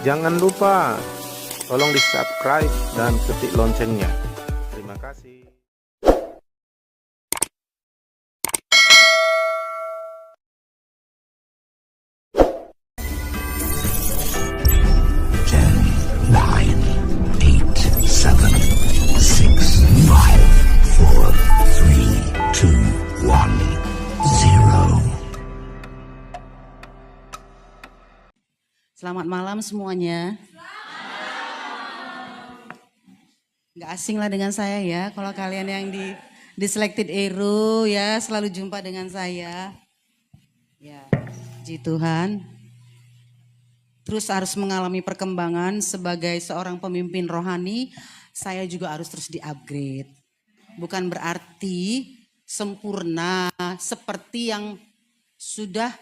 Jangan lupa tolong di subscribe dan ketik loncengnya. Terima kasih. Selamat malam semuanya. Gak asing lah dengan saya ya. Kalau kalian yang di Selected Hero ya selalu jumpa dengan saya. Ya, puji Tuhan. Terus harus mengalami perkembangan sebagai seorang pemimpin rohani. Saya juga harus terus di-upgrade. Bukan berarti sempurna seperti yang sudah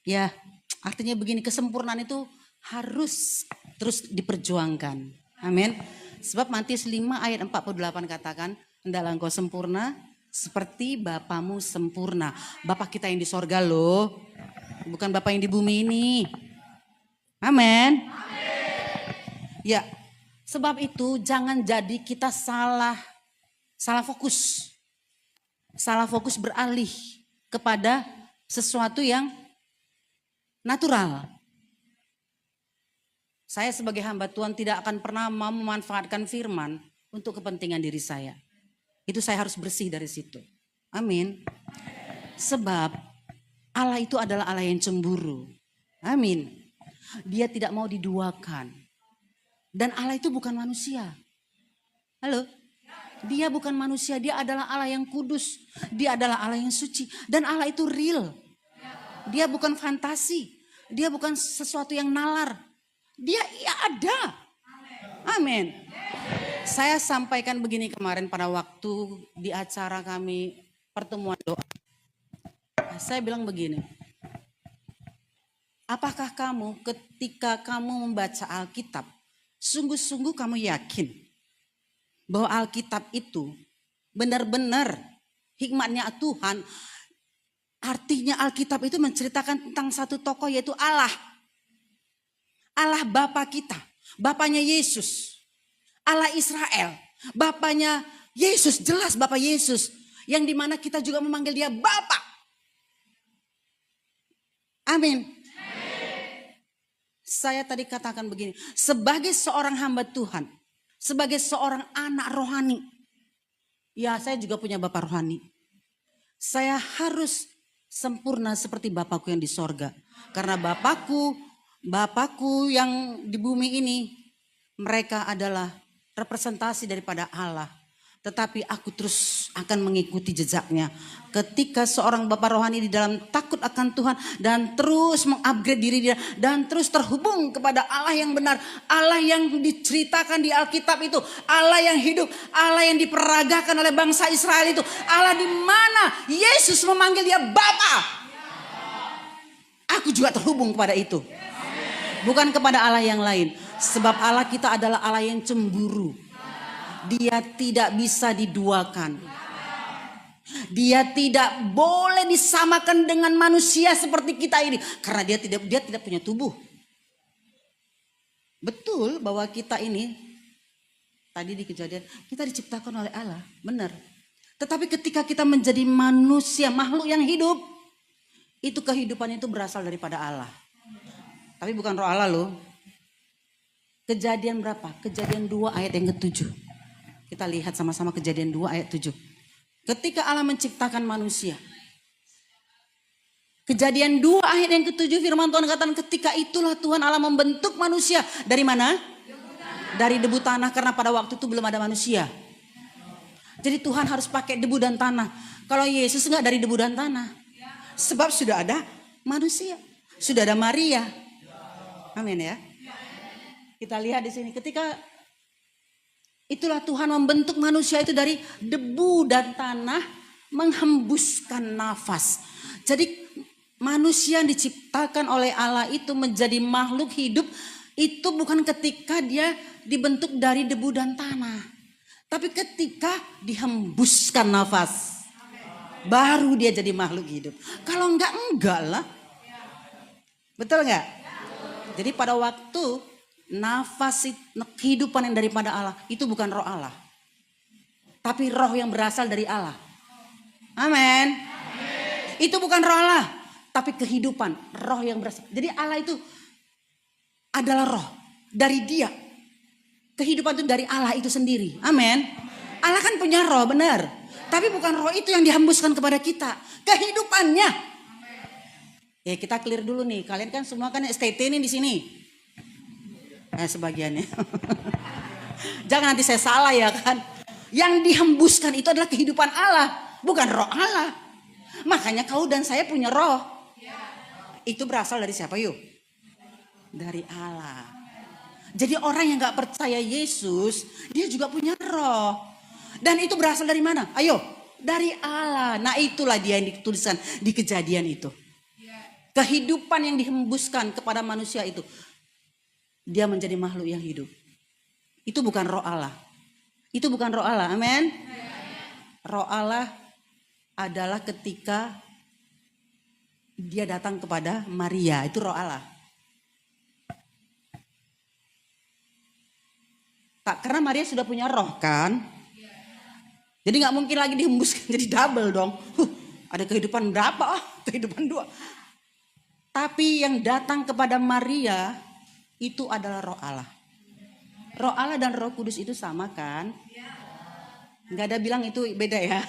ya. Artinya begini, kesempurnaan itu harus terus diperjuangkan. Amin. Sebab Matius 5 ayat 48 katakan, hendaklah engkau sempurna seperti Bapamu sempurna. Bapa kita yang di sorga loh, bukan Bapa yang di bumi ini. Amin. Ya, sebab itu jangan jadi kita salah fokus. Salah fokus beralih kepada sesuatu yang natural. Saya sebagai hamba Tuhan tidak akan pernah mau memanfaatkan firman untuk kepentingan diri saya. Itu saya harus bersih dari situ. Amin. Sebab Allah itu adalah Allah yang cemburu. Amin. Dia tidak mau diduakan. Dan Allah itu bukan manusia. Halo? Dia bukan manusia, dia adalah Allah yang kudus. Dia adalah Allah yang suci. Dan Allah itu real. Dia bukan fantasi. Dia bukan sesuatu yang nalar. Dia ada. Amin. Saya sampaikan begini kemarin pada waktu di acara kami pertemuan doa. Saya bilang begini. Apakah kamu ketika kamu membaca Alkitab, sungguh-sungguh kamu yakin bahwa Alkitab itu benar-benar hikmatnya Tuhan? Artinya Alkitab itu menceritakan tentang satu tokoh yaitu Allah. Allah Bapa kita. Bapaknya Yesus. Allah Israel. Bapaknya Yesus. Jelas Bapa Yesus. Yang dimana kita juga memanggil dia Bapa. Amin. Saya tadi katakan begini. Sebagai seorang hamba Tuhan. Sebagai seorang anak rohani. Ya, saya juga punya Bapa rohani. Saya harus sempurna seperti Bapakku yang di sorga. Karena Bapakku yang di bumi ini, mereka adalah representasi daripada Allah. Tetapi aku terus akan mengikuti jejaknya. Ketika seorang Bapa rohani di dalam takut akan Tuhan dan terus mengupgrade diri dia dan terus terhubung kepada Allah yang benar, Allah yang diceritakan di Alkitab itu, Allah yang hidup, Allah yang diperagakan oleh bangsa Israel itu, Allah di mana Yesus memanggil dia Bapa. Aku juga terhubung kepada itu. Bukan kepada Allah yang lain. Sebab Allah kita adalah Allah yang cemburu. Dia tidak bisa diduakan. Dia tidak boleh disamakan dengan manusia seperti kita ini. Karena dia tidak punya tubuh. Betul bahwa kita ini, tadi di Kejadian, kita diciptakan oleh Allah. Benar. Tetapi ketika kita menjadi manusia, makhluk yang hidup, itu kehidupan itu berasal daripada Allah. Tapi bukan roh Allah loh. Kejadian berapa? Kejadian 2 ayat yang ke-7. Kita lihat sama-sama Kejadian 2 ayat 7. Ketika Allah menciptakan manusia. Kejadian 2 ayat yang ke-7 firman Tuhan katakan ketika itulah Tuhan Allah membentuk manusia. Dari mana? Dari debu tanah karena pada waktu itu belum ada manusia. Jadi Tuhan harus pakai debu dan tanah. Kalau Yesus enggak dari debu dan tanah. Sebab sudah ada manusia. Sudah ada Maria. Amin ya. Kita lihat di sini ketika itulah Tuhan membentuk manusia itu dari debu dan tanah menghembuskan nafas. Jadi manusia yang diciptakan oleh Allah itu menjadi makhluk hidup itu bukan ketika dia dibentuk dari debu dan tanah. Tapi ketika dihembuskan nafas. Baru dia jadi makhluk hidup. Kalau enggak lah. Betul enggak? Jadi pada waktu nafas kehidupan yang daripada Allah itu bukan roh Allah, tapi roh yang berasal dari Allah. Amin. Itu bukan roh Allah, tapi kehidupan, roh yang berasal. Jadi Allah itu adalah roh, dari Dia. Kehidupan itu dari Allah itu sendiri. Amin. Allah kan punya roh, benar. Tapi bukan roh itu yang dihembuskan kepada kita, kehidupannya. Ya kita clear dulu nih. Kalian kan semua kan STT nih di sini. Sebagiannya. Jangan nanti saya salah ya kan. Yang dihembuskan itu adalah kehidupan Allah, bukan roh Allah. Makanya kau dan saya punya roh. Itu berasal dari siapa yuk? Dari Allah. Jadi orang yang gak percaya Yesus, dia juga punya roh. Dan itu berasal dari mana? Ayo, dari Allah. Nah itulah dia yang dituliskan di Kejadian itu. Kehidupan yang dihembuskan kepada manusia itu, dia menjadi makhluk yang hidup. Itu bukan roh Allah. Itu bukan roh Allah. Amin. Roh Allah adalah ketika dia datang kepada Maria. Itu roh Allah. Tak, karena Maria sudah punya roh kan. Jadi gak mungkin lagi dihembuskan jadi double dong. Ada kehidupan berapa? Kehidupan 2. Tapi yang datang kepada Maria itu adalah roh Allah. Roh Allah dan Roh Kudus itu sama kan? Nggak ada bilang itu beda ya.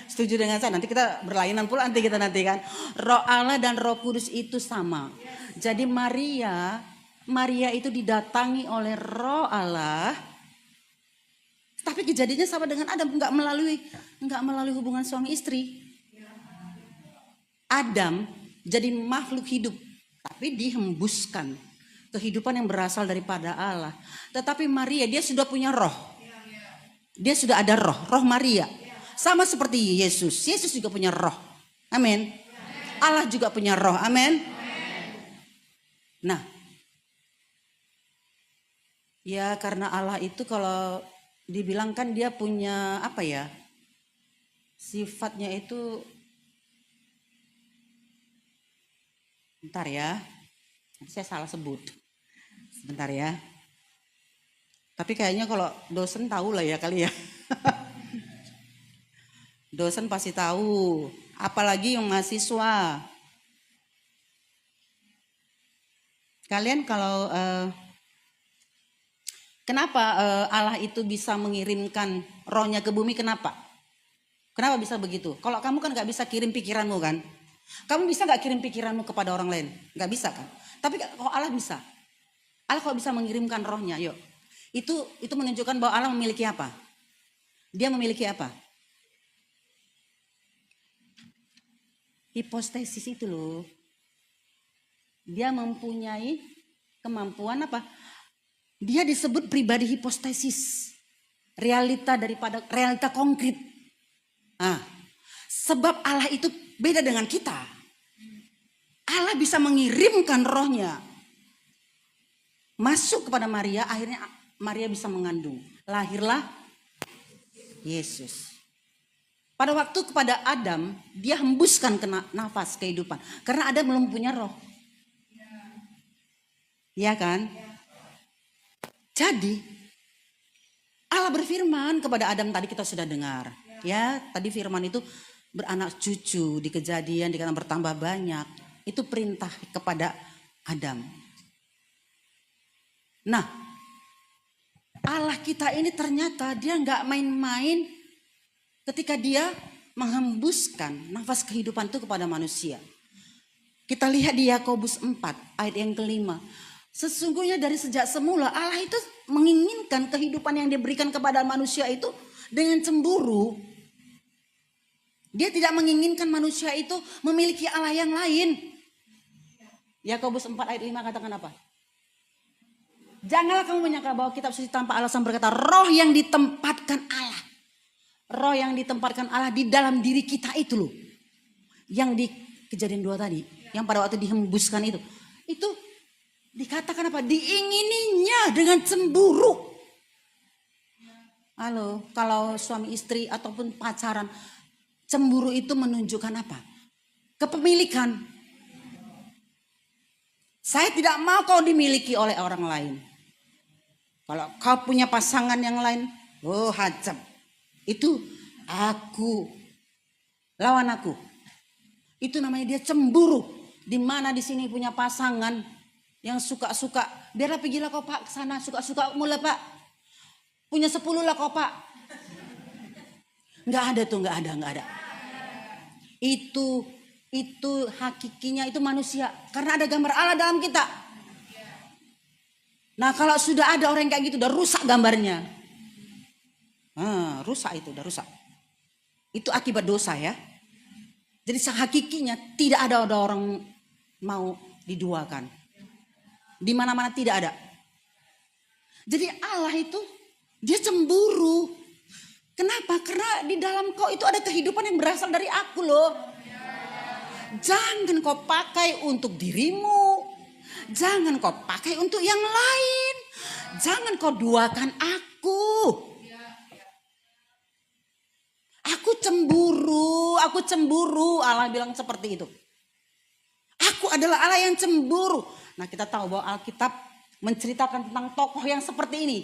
Setuju dengan saya? Nanti kita berlainan pula nanti kan. Roh Allah dan Roh Kudus itu sama. Jadi Maria itu didatangi oleh Roh Allah. Tapi kejadiannya sama dengan Adam, nggak melalui hubungan suami istri. Adam jadi makhluk hidup, tapi dihembuskan kehidupan yang berasal daripada Allah. Tetapi Maria, dia sudah punya roh. Dia sudah ada roh Maria. Sama seperti Yesus. Yesus juga punya roh. Amin. Allah juga punya roh. Amin. Nah, ya karena Allah itu kalau dibilang kan dia punya apa ya? Sifatnya itu, bentar ya, saya salah sebut. Sebentar ya. Tapi kayaknya kalau dosen tahu lah ya kali ya. Dosen pasti tahu. Apalagi yang mahasiswa. Kalian kalau kenapa Allah itu bisa mengirimkan rohnya ke bumi, kenapa? Kenapa bisa begitu? Kalau kamu kan gak bisa kirim pikiranmu kan? Kamu bisa gak kirim pikiranmu kepada orang lain? Gak bisa kan? Tapi kalau Allah bisa. Allah kalau bisa mengirimkan rohnya, yuk. Itu menunjukkan bahwa Allah memiliki apa? Dia memiliki apa? Hipostasis itu loh. Dia mempunyai kemampuan apa? Dia disebut pribadi hipostasis. Realita konkret. Nah, sebab Allah itu beda dengan kita. Allah bisa mengirimkan rohnya masuk kepada Maria, akhirnya Maria bisa mengandung. Lahirlah Yesus. Pada waktu kepada Adam, dia hembuskan ke nafas kehidupan. Karena Adam belum punya roh. Ya kan? Jadi Allah berfirman kepada Adam, tadi kita sudah dengar. Ya, tadi firman itu beranak cucu, di Kejadian dikatakan bertambah banyak. Itu perintah kepada Adam. Nah, Allah kita ini ternyata dia nggak main-main ketika dia menghembuskan nafas kehidupan itu kepada manusia. Kita lihat di Yakobus 4 ayat yang kelima. Sesungguhnya dari sejak semula Allah itu menginginkan kehidupan yang diberikan kepada manusia itu dengan cemburu. Dia tidak menginginkan manusia itu memiliki Allah yang lain. Yakobus 4 ayat 5 katakan apa? Janganlah kamu menyangka bahwa kitab suci tanpa alasan berkata roh yang ditempatkan Allah. Roh yang ditempatkan Allah di dalam diri kita itu loh. Yang di Kejadian 2 tadi. Yang pada waktu dihembuskan itu. Itu dikatakan apa? Diingininya dengan cemburu. Halo, kalau suami istri ataupun pacaran. Cemburu itu menunjukkan apa? Kepemilikan. Saya tidak mau kau dimiliki oleh orang lain. Kalau kau punya pasangan yang lain, oh hajab. Itu aku, lawan aku. Itu namanya dia cemburu. Di mana di sini punya pasangan yang suka-suka. Biarlah pergilah kau Pak ke sana, suka-suka mulai Pak. Punya 10 lah kau Pak. Nggak ada tuh, nggak ada. Itu hakikinya itu manusia. Karena ada gambar Allah dalam kita. Nah kalau sudah ada orang kayak gitu udah rusak gambarnya. Rusak itu, udah rusak. Itu akibat dosa ya. Jadi hakikinya tidak ada orang mau diduakan. Di mana-mana tidak ada. Jadi Allah itu dia cemburu. Kenapa? Karena di dalam kau itu ada kehidupan yang berasal dari aku loh. Jangan kau pakai untuk dirimu. Jangan kau pakai untuk yang lain. Jangan kau duakan aku. Aku cemburu. Allah bilang seperti itu. Aku adalah Allah yang cemburu. Nah kita tahu bahwa Alkitab menceritakan tentang tokoh yang seperti ini.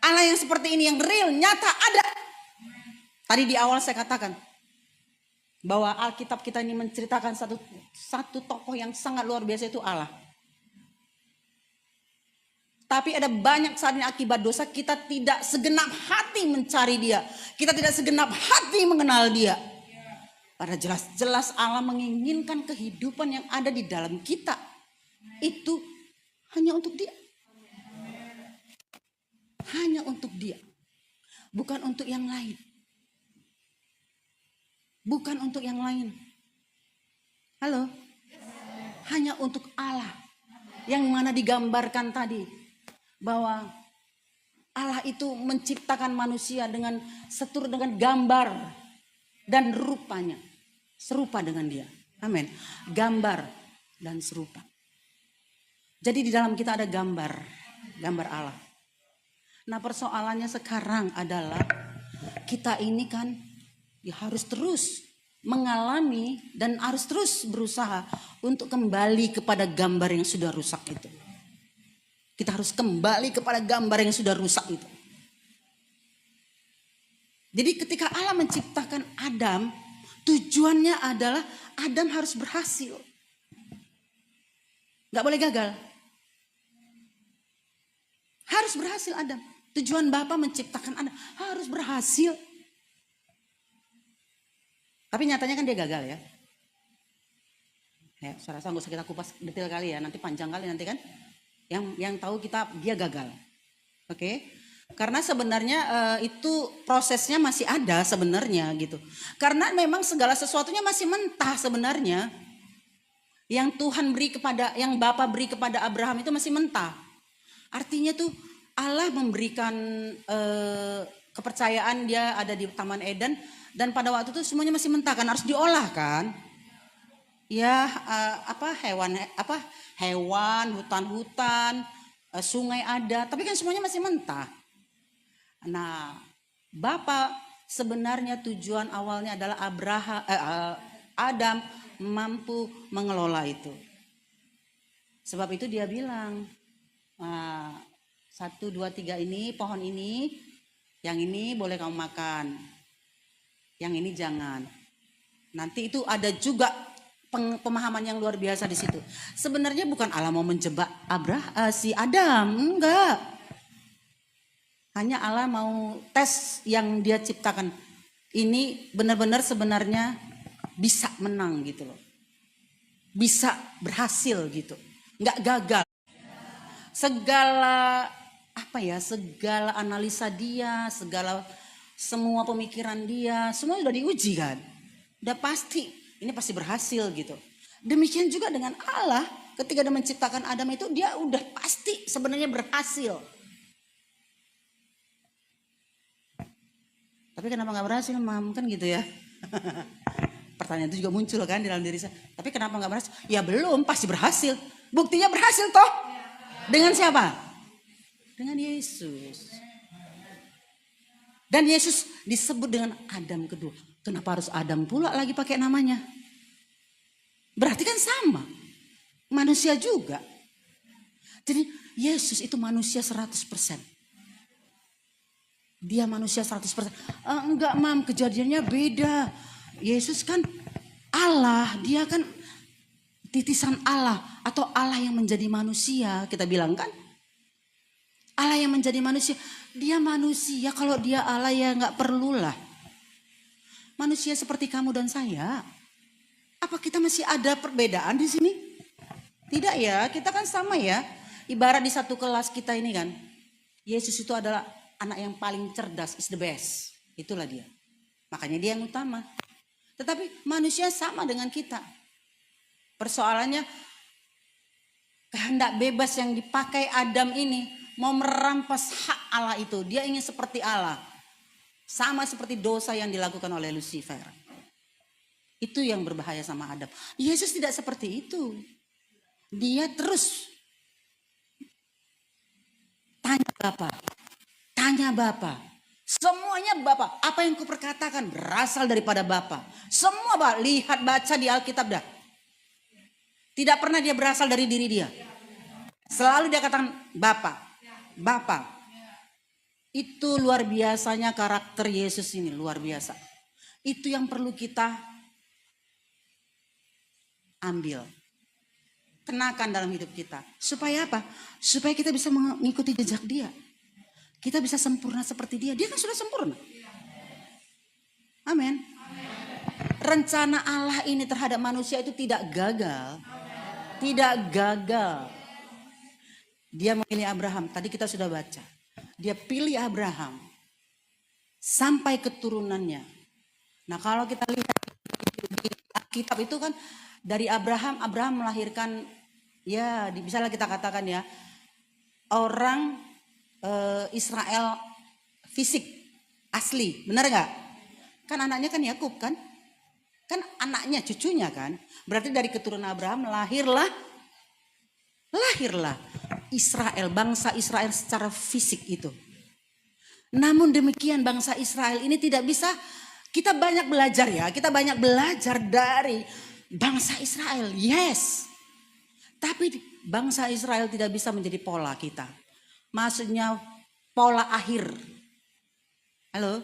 Allah yang seperti ini, yang real, nyata ada. Tadi di awal saya katakan bahwa Alkitab kita ini menceritakan satu tokoh yang sangat luar biasa, itu Allah. Tapi ada banyak saat ini akibat dosa kita tidak segenap hati mencari dia. Kita tidak segenap hati mengenal dia. Padahal jelas-jelas Allah menginginkan kehidupan yang ada di dalam kita. Itu hanya untuk dia. Hanya untuk dia. Bukan untuk yang lain. Bukan untuk yang lain. Halo? Hanya untuk Allah. Yang mana digambarkan tadi. Bahwa Allah itu menciptakan manusia dengan seturut dengan gambar dan rupanya. Serupa dengan dia. Amin. Gambar dan serupa. Jadi di dalam kita ada gambar. Gambar Allah. Nah persoalannya sekarang adalah kita ini kan ya harus terus mengalami dan harus terus berusaha untuk kembali kepada gambar yang sudah rusak itu. Kita harus kembali kepada gambar yang sudah rusak itu. Jadi ketika Allah menciptakan Adam, tujuannya adalah Adam harus berhasil. Gak boleh gagal. Harus berhasil Adam. Tujuan Bapa menciptakan Adam harus berhasil. Tapi nyatanya kan dia gagal ya. Saya rasa nggak usah kita kupas detail kali ya. Nanti panjang kali nanti kan. Yang tahu dia gagal. Oke. Karena sebenarnya itu prosesnya masih ada sebenarnya gitu. Karena memang segala sesuatunya masih mentah sebenarnya. Yang Tuhan beri kepada, yang Bapa beri kepada Abraham itu masih mentah. Artinya tuh Allah memberikan kepercayaan dia ada di Taman Eden dan pada waktu itu semuanya masih mentah kan, harus diolah kan. Ya hewan, hutan-hutan, sungai ada, tapi kan semuanya masih mentah. Nah, Bapa sebenarnya tujuan awalnya adalah Adam mampu mengelola itu. Sebab itu dia bilang 1, 2, 3 ini, pohon ini, yang ini boleh kamu makan, yang ini jangan. Nanti itu ada juga pemahaman yang luar biasa di situ. Sebenarnya bukan Allah mau menjebak si Adam, enggak. Hanya Allah mau tes yang dia ciptakan. Ini benar-benar sebenarnya bisa menang gitu loh. Bisa berhasil gitu, enggak gagal. Segala analisa dia, semua pemikiran dia, semua sudah diuji kan. Udah pasti, ini pasti berhasil gitu. Demikian juga dengan Allah, ketika dia menciptakan Adam itu dia udah pasti sebenarnya berhasil. Tapi kenapa gak berhasil, Mam? Kan gitu ya. Pertanyaan itu juga muncul kan di dalam diri saya. Tapi kenapa gak berhasil? Ya belum, pasti berhasil. Buktinya berhasil toh. Dengan siapa? Dengan Yesus. Dan Yesus disebut dengan Adam kedua. Kenapa harus Adam pula lagi pakai namanya? Berarti kan sama. Manusia juga. Jadi Yesus itu manusia 100%. Dia manusia 100%. Enggak mam, kejadiannya beda. Yesus kan Allah, dia kan titisan Allah atau Allah yang menjadi manusia, kita bilang kan. Allah yang menjadi manusia, dia manusia, kalau dia Allah ya nggak perlulah. Manusia seperti kamu dan saya. Apa kita masih ada perbedaan di sini? Tidak ya, kita kan sama ya. Ibarat di satu kelas kita ini kan, Yesus itu adalah anak yang paling cerdas, is the best. Itulah dia. Makanya dia yang utama. Tetapi manusia sama dengan kita. Persoalannya kehendak bebas yang dipakai Adam ini mau merampas hak Allah itu. Dia ingin seperti Allah. Sama seperti dosa yang dilakukan oleh Lucifer. Itu yang berbahaya sama Adam. Yesus tidak seperti itu. Dia terus tanya Bapa. Tanya Bapa. Semuanya Bapa. Apa yang kuperkatakan berasal daripada Bapa. Semua Bapa. Lihat, baca di Alkitab dah. Tidak pernah dia berasal dari diri dia. Selalu dia katakan Bapa. Bapa. Itu luar biasanya karakter Yesus ini, luar biasa. Itu yang perlu kita ambil. Kenakan dalam hidup kita. Supaya apa? Supaya kita bisa mengikuti jejak dia. Kita bisa sempurna seperti dia. Dia kan sudah sempurna. Amin. Rencana Allah ini terhadap manusia itu tidak gagal. Tidak gagal. Dia memilih Abraham. Tadi kita sudah baca. Dia pilih Abraham sampai keturunannya. Nah kalau kita lihat di kitab itu kan dari Abraham melahirkan ya misalnya kita katakan ya orang Israel fisik asli, benar nggak? Kan anaknya kan Yakub kan anaknya cucunya kan. Berarti dari keturunan Abraham lahirlah Israel, bangsa Israel secara fisik itu. Namun demikian bangsa Israel ini tidak bisa, kita banyak belajar ya, kita banyak belajar dari bangsa Israel, yes. Tapi bangsa Israel tidak bisa menjadi pola kita. Maksudnya pola akhir. Halo?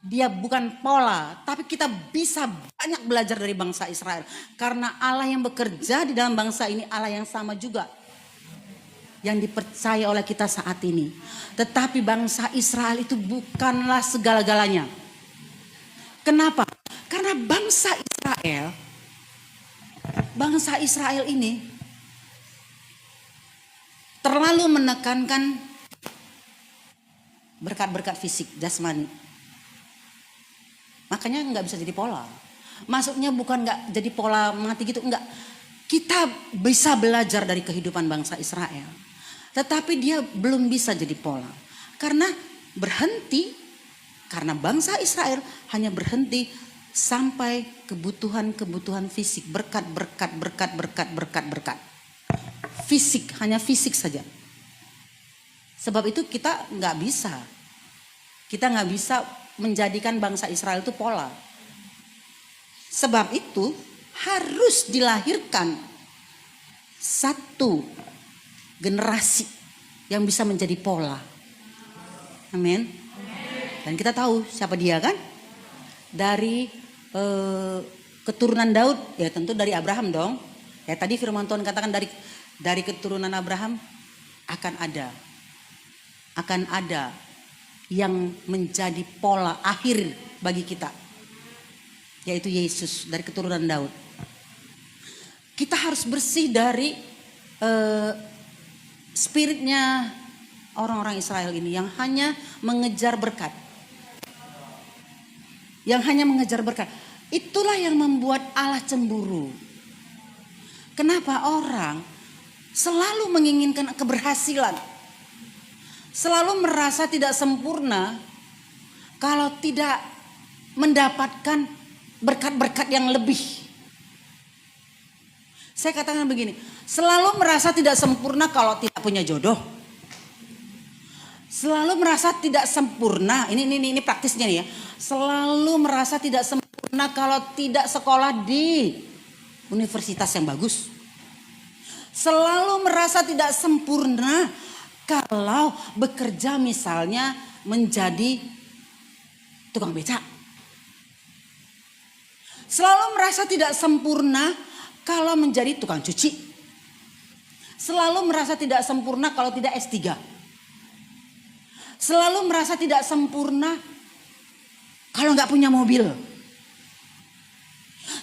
Dia bukan pola, tapi kita bisa banyak belajar dari bangsa Israel. Karena Allah yang bekerja di dalam bangsa ini Allah yang sama juga. Yang dipercaya oleh kita saat ini. Tetapi bangsa Israel itu bukanlah segala-galanya. Kenapa? Karena bangsa Israel ini terlalu menekankan berkat-berkat fisik, jasmani. Makanya nggak bisa jadi pola. Maksudnya bukan nggak jadi pola mati gitu, enggak. Kita bisa belajar dari kehidupan bangsa Israel. Tetapi dia belum bisa jadi pola. Karena bangsa Israel hanya berhenti sampai kebutuhan fisik. Berkat. Fisik, hanya fisik saja. Sebab itu kita nggak bisa. Kita nggak bisa menjadikan bangsa Israel itu pola. Sebab itu harus dilahirkan satu generasi yang bisa menjadi pola. Amin. Dan kita tahu siapa dia kan? Dari keturunan Daud, ya tentu dari Abraham dong. Ya tadi firman Tuhan katakan dari keturunan Abraham akan ada yang menjadi pola akhir bagi kita, yaitu Yesus dari keturunan Daud. Kita harus bersih dari spiritnya orang-orang Israel ini yang hanya mengejar berkat. Itulah yang membuat Allah cemburu. Kenapa orang selalu menginginkan keberhasilan? Selalu merasa tidak sempurna kalau tidak mendapatkan berkat-berkat yang lebih. Saya katakan begini, selalu merasa tidak sempurna kalau tidak punya jodoh. Selalu merasa tidak sempurna, ini praktisnya nih ya. Selalu merasa tidak sempurna kalau tidak sekolah di universitas yang bagus. Selalu merasa tidak sempurna kalau bekerja misalnya menjadi tukang becak. Selalu merasa tidak sempurna kalau menjadi tukang cuci. Selalu merasa tidak sempurna kalau tidak S3. Selalu merasa tidak sempurna kalau nggak punya mobil.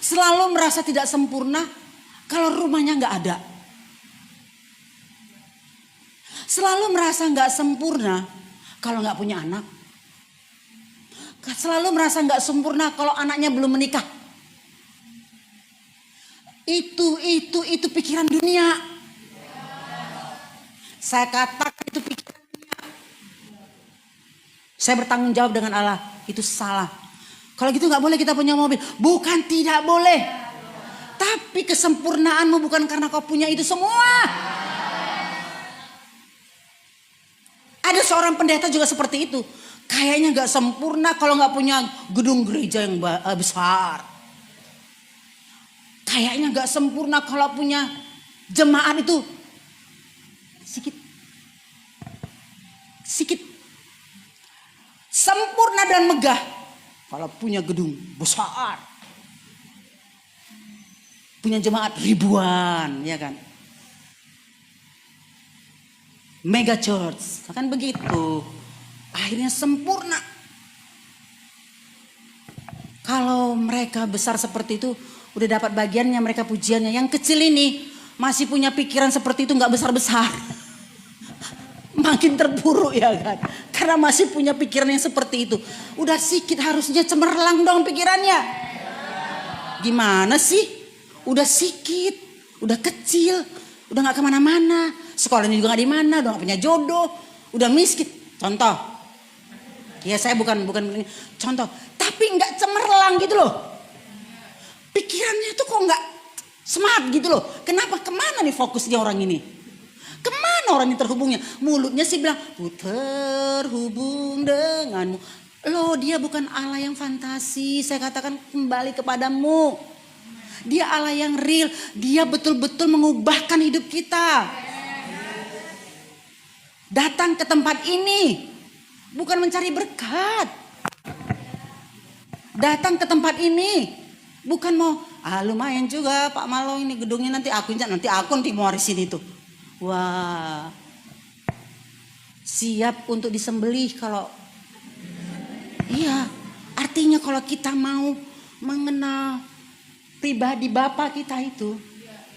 Selalu merasa tidak sempurna kalau rumahnya nggak ada. Selalu merasa nggak sempurna kalau nggak punya anak. Selalu merasa nggak sempurna kalau anaknya belum menikah. Itu pikiran dunia. Saya katakan itu pikiran dunia. Saya bertanggung jawab dengan Allah, itu salah. Kalau gitu nggak boleh kita punya mobil. Bukan tidak boleh. Tapi kesempurnaanmu bukan karena kau punya itu semua. Ada seorang pendeta juga seperti itu. Kayaknya gak sempurna kalau gak punya gedung gereja yang besar. Kayaknya gak sempurna kalau punya jemaat itu sedikit. Sempurna dan megah kalau punya gedung besar. Punya jemaat ribuan, ya kan? Mega church, kan begitu. Akhirnya sempurna. Kalau mereka besar seperti itu, udah dapat bagiannya mereka pujiannya. Yang kecil ini masih punya pikiran seperti itu, nggak besar-besar. Makin terpuruk ya kan. Karena masih punya pikiran yang seperti itu. Udah sedikit harusnya cemerlang dong pikirannya. Gimana sih? Udah sedikit, udah kecil, udah nggak kemana-mana. Sekolahnya juga gak di mana, udah gak punya jodoh, udah miskin. Contoh, ya saya bukan contoh, tapi nggak cemerlang gitu loh. Pikirannya tuh kok nggak smart gitu loh. Kenapa? Kemana nih fokusnya orang ini? Kemana orang ini terhubungnya? Mulutnya sih bilang, ku terhubung denganmu. Loh, dia bukan Allah yang fantasi. Saya katakan kembali kepadamu. Dia Allah yang real. Dia betul-betul mengubahkan hidup kita. Datang ke tempat ini bukan mencari berkat. Datang ke tempat ini bukan mau lumayan juga Pak Malo ini gedungnya nanti aku mau warisin itu. Wah. Siap untuk disembelih kalau iya, artinya kalau kita mau mengenal pribadi Bapa kita itu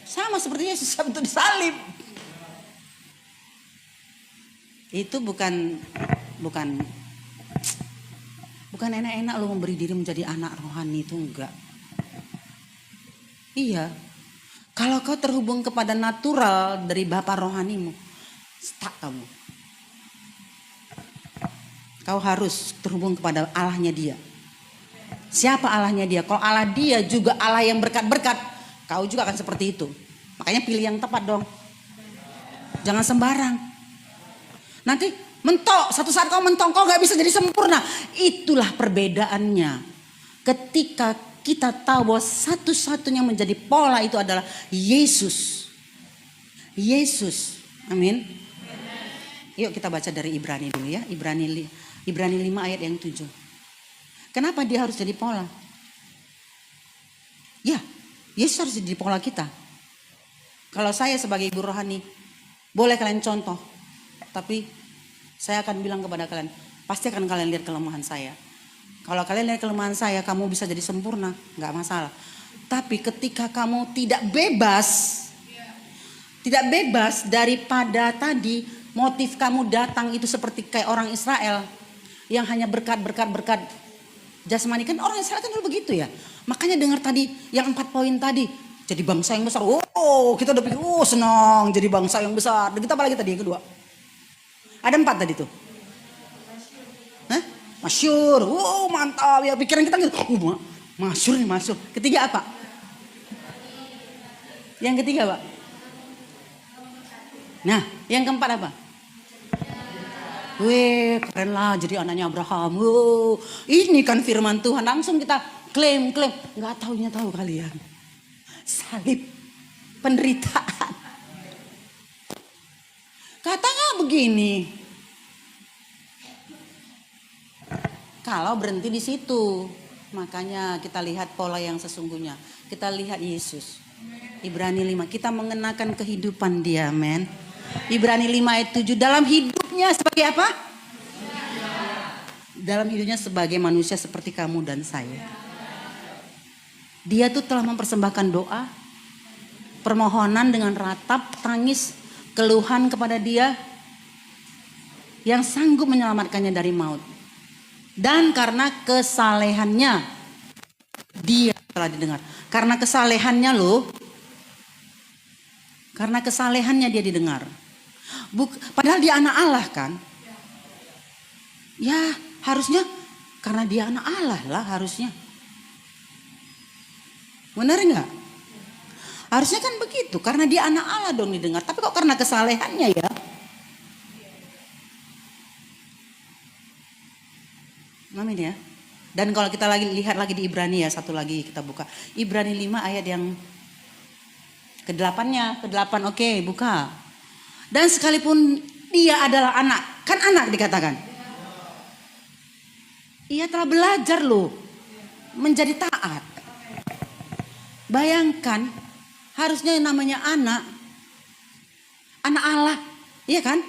sama seperti Yesus siap untuk disalib. Itu bukan enak-enak lo memberi diri menjadi anak rohani, itu enggak. Iya. Kalau kau terhubung kepada natural dari bapa rohanimu, stuck kamu. Kau harus terhubung kepada Allahnya dia. Siapa Allahnya dia? Kalau Allah dia juga Allah yang berkat-berkat, kau juga akan seperti itu. Makanya pilih yang tepat dong. Jangan sembarang. Nanti mentok, satu saat kau mentok, kau gak bisa jadi sempurna. Itulah perbedaannya. Ketika kita tahu bahwa satu-satunya menjadi pola itu adalah Yesus. Yesus, amin. Yuk kita baca dari Ibrani dulu ya. Ibrani 5 ayat yang 7. Kenapa dia harus jadi pola? Ya, Yesus harus jadi pola kita. Kalau saya sebagai ibu rohani, boleh kalian contoh. Tapi saya akan bilang kepada kalian, pasti akan kalian lihat kelemahan saya. Kalau kalian lihat kelemahan saya, kamu bisa jadi sempurna, nggak masalah. Tapi ketika kamu tidak bebas daripada tadi motif kamu datang itu seperti kayak orang Israel yang hanya berkat jasmani, kan orang Israel kan dulu begitu ya. Makanya dengar tadi yang 4 poin tadi, jadi bangsa yang besar. Oh, kita udah pikir, senang jadi bangsa yang besar. Dan kita apa lagi tadi yang kedua? Ada 4 tadi tuh. Hah? Masyur. Mantap ya. Pikiran kita gitu. Masyur nih, masyur. Ketiga apa? Yang ketiga, Pak. Nah, yang keempat apa? Wih, keren lah jadi anaknya Abraham. Ini kan firman Tuhan. Langsung kita klaim. Nggak tahu kalian. Salib. Penderitaan. Katanya begini. kalau berhenti di situ. Makanya kita lihat pola yang sesungguhnya. Kita lihat Yesus. Ibrani 5, kita mengenakan kehidupan dia, men. Ibrani 5 ayat 7, dalam hidupnya sebagai apa? Dalam hidupnya sebagai manusia seperti kamu dan saya. Dia tuh telah mempersembahkan doa, permohonan dengan ratap, tangis, keluhan kepada dia yang sanggup menyelamatkannya dari maut. Dan karena kesalehannya dia telah didengar. Karena kesalehannya loh. Karena kesalehannya dia didengar. Padahal dia anak Allah kan. Ya harusnya karena dia anak Allah lah harusnya. Benar enggak? Harusnya kan begitu. Karena dia anak Allah dong didengar. Tapi kok karena kesalehannya ya. Amin ya. Dan kalau kita lihat lagi di Ibrani ya, satu lagi kita buka. Ibrani 5 ayat yang ke-8 oke, buka. Dan sekalipun dia adalah anak, kan anak dikatakan. Ia telah belajar loh menjadi taat. Bayangkan, harusnya yang namanya anak Allah, iya kan?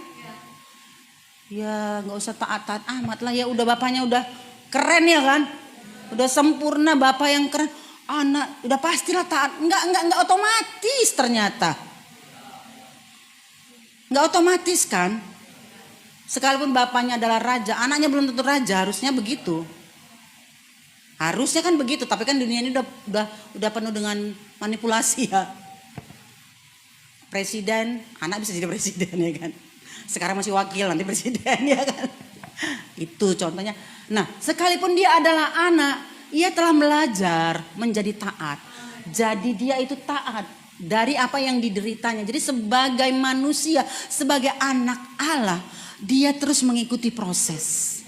Ya nggak usah taat-taat amat lah ya, udah bapaknya udah keren ya kan, udah sempurna bapak yang keren, anak udah pastilah taat. Nggak otomatis ternyata, nggak otomatis kan. Sekalipun bapaknya adalah raja, anaknya belum tentu raja, harusnya begitu. Harusnya kan begitu, tapi kan dunia ini udah penuh dengan manipulasi ya. Presiden, anak bisa jadi presiden ya kan. Sekarang masih wakil, nanti presiden ya kan. Itu contohnya. Nah, sekalipun dia adalah anak, ia telah belajar menjadi taat. Jadi dia itu taat dari apa yang dideritanya. Jadi sebagai manusia, sebagai anak Allah, dia terus mengikuti proses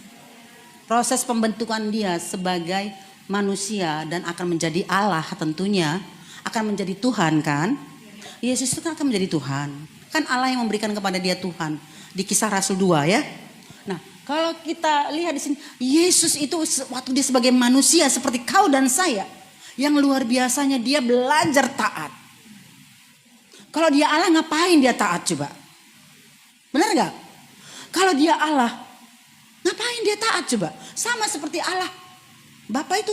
pembentukan dia sebagai manusia dan akan menjadi Allah tentunya, akan menjadi Tuhan kan. Yesus itu kan akan menjadi Tuhan. Kan Allah yang memberikan kepada dia Tuhan. Di Kisah Rasul 2 ya. Nah, kalau kita lihat di sini, Yesus itu waktu dia sebagai manusia seperti kau dan saya, yang luar biasanya dia belajar taat. Kalau dia Allah ngapain dia taat coba? Benar gak? Kalau dia Allah, ngapain dia taat coba? Sama seperti Allah, Bapa itu.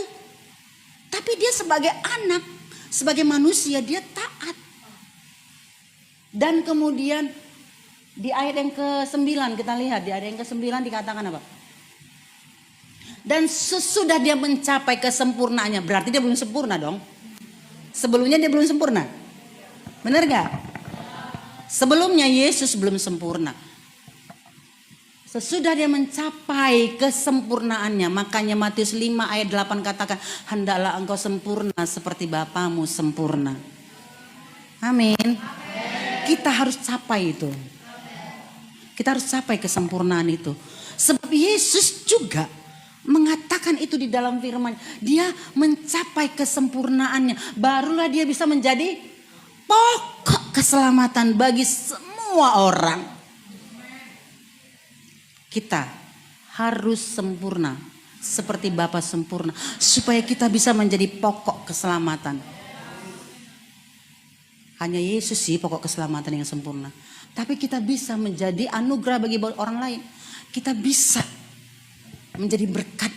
Tapi dia sebagai anak, sebagai manusia dia taat. Dan kemudian di ayat yang ke-9 kita lihat, di ayat yang ke-9 dikatakan apa? Dan sesudah dia mencapai kesempurnaannya, berarti dia belum sempurna dong. Sebelumnya dia belum sempurna. Benar gak? Sebelumnya Yesus belum sempurna. Sesudah dia mencapai kesempurnaannya, makanya Matius 5 ayat 8 katakan, hendaklah engkau sempurna seperti Bapamu sempurna. Amin. Kita harus capai itu. Kita harus capai kesempurnaan itu. Sebab Yesus juga mengatakan itu di dalam firman. Dia mencapai kesempurnaannya. Barulah dia bisa menjadi pokok keselamatan bagi semua orang. Kita harus sempurna seperti Bapa sempurna. Supaya kita bisa menjadi pokok keselamatan. Hanya Yesus sih pokok keselamatan yang sempurna. Tapi kita bisa menjadi anugerah bagi orang lain. Kita bisa menjadi berkat.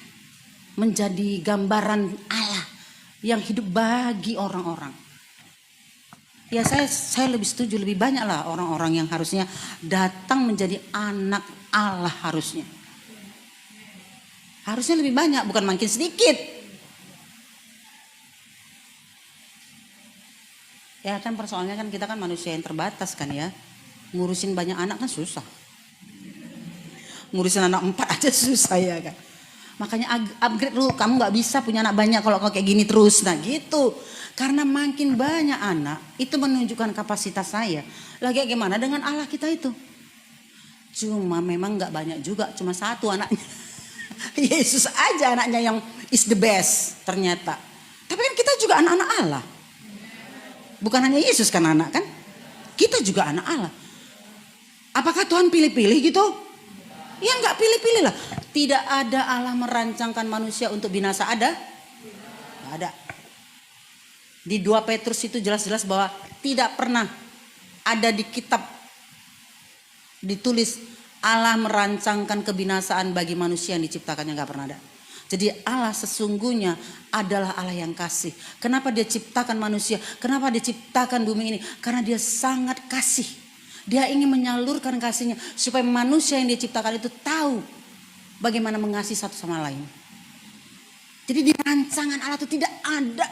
Menjadi gambaran Allah yang hidup bagi orang-orang. Ya saya lebih setuju, lebih banyak lah orang-orang yang harusnya datang menjadi anak Allah harusnya. Harusnya lebih banyak, bukan makin sedikit. Ya kan persoalannya kan kita kan manusia yang terbatas kan ya. Ngurusin banyak anak kan susah. Ngurusin anak 4 aja susah ya kan. Makanya upgrade lu, kamu gak bisa punya anak banyak kalau kayak gini terus. Nah gitu. Karena makin banyak anak itu menunjukkan kapasitas saya. Lagi gimana dengan Allah kita itu. Cuma memang gak banyak juga, cuma 1 anaknya. Yesus aja anaknya yang is the best ternyata. Tapi kan kita juga anak-anak Allah. Bukan hanya Yesus kan anak kan. Kita juga anak Allah. Apakah Tuhan pilih-pilih gitu? Ya gak pilih-pilih lah. Tidak ada Allah merancangkan manusia untuk binasa, ada? Tidak ada. Di 2 Petrus itu jelas-jelas bahwa tidak pernah ada di kitab ditulis Allah merancangkan kebinasaan bagi manusia yang diciptakannya, nggak pernah ada. Jadi Allah sesungguhnya adalah Allah yang kasih. Kenapa dia ciptakan manusia? Kenapa dia ciptakan bumi ini? Karena dia sangat kasih. Dia ingin menyalurkan kasihnya supaya manusia yang dia ciptakan itu tahu bagaimana mengasihi satu sama lain. Jadi di rancangan Allah itu tidak ada.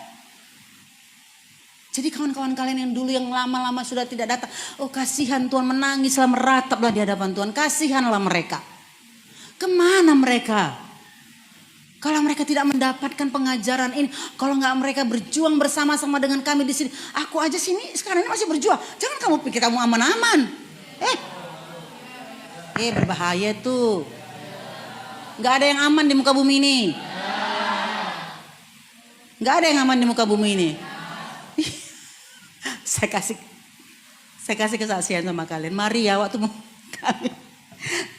Jadi kawan-kawan kalian yang dulu yang lama-lama sudah tidak datang. Oh kasihan Tuhan, menangislah, merataplah di hadapan Tuhan. Kasihanlah mereka. Kemana mereka? Kalau mereka tidak mendapatkan pengajaran ini. Kalau nggak mereka berjuang bersama-sama dengan kami di sini. Aku aja sini sekarang ini masih berjuang. Jangan kamu pikir kamu aman-aman. Berbahaya tuh. Nggak ada yang aman di muka bumi ini. Nggak ada yang aman di muka bumi ini. Saya kasih kesaksian sama kalian. Mari ya, waktu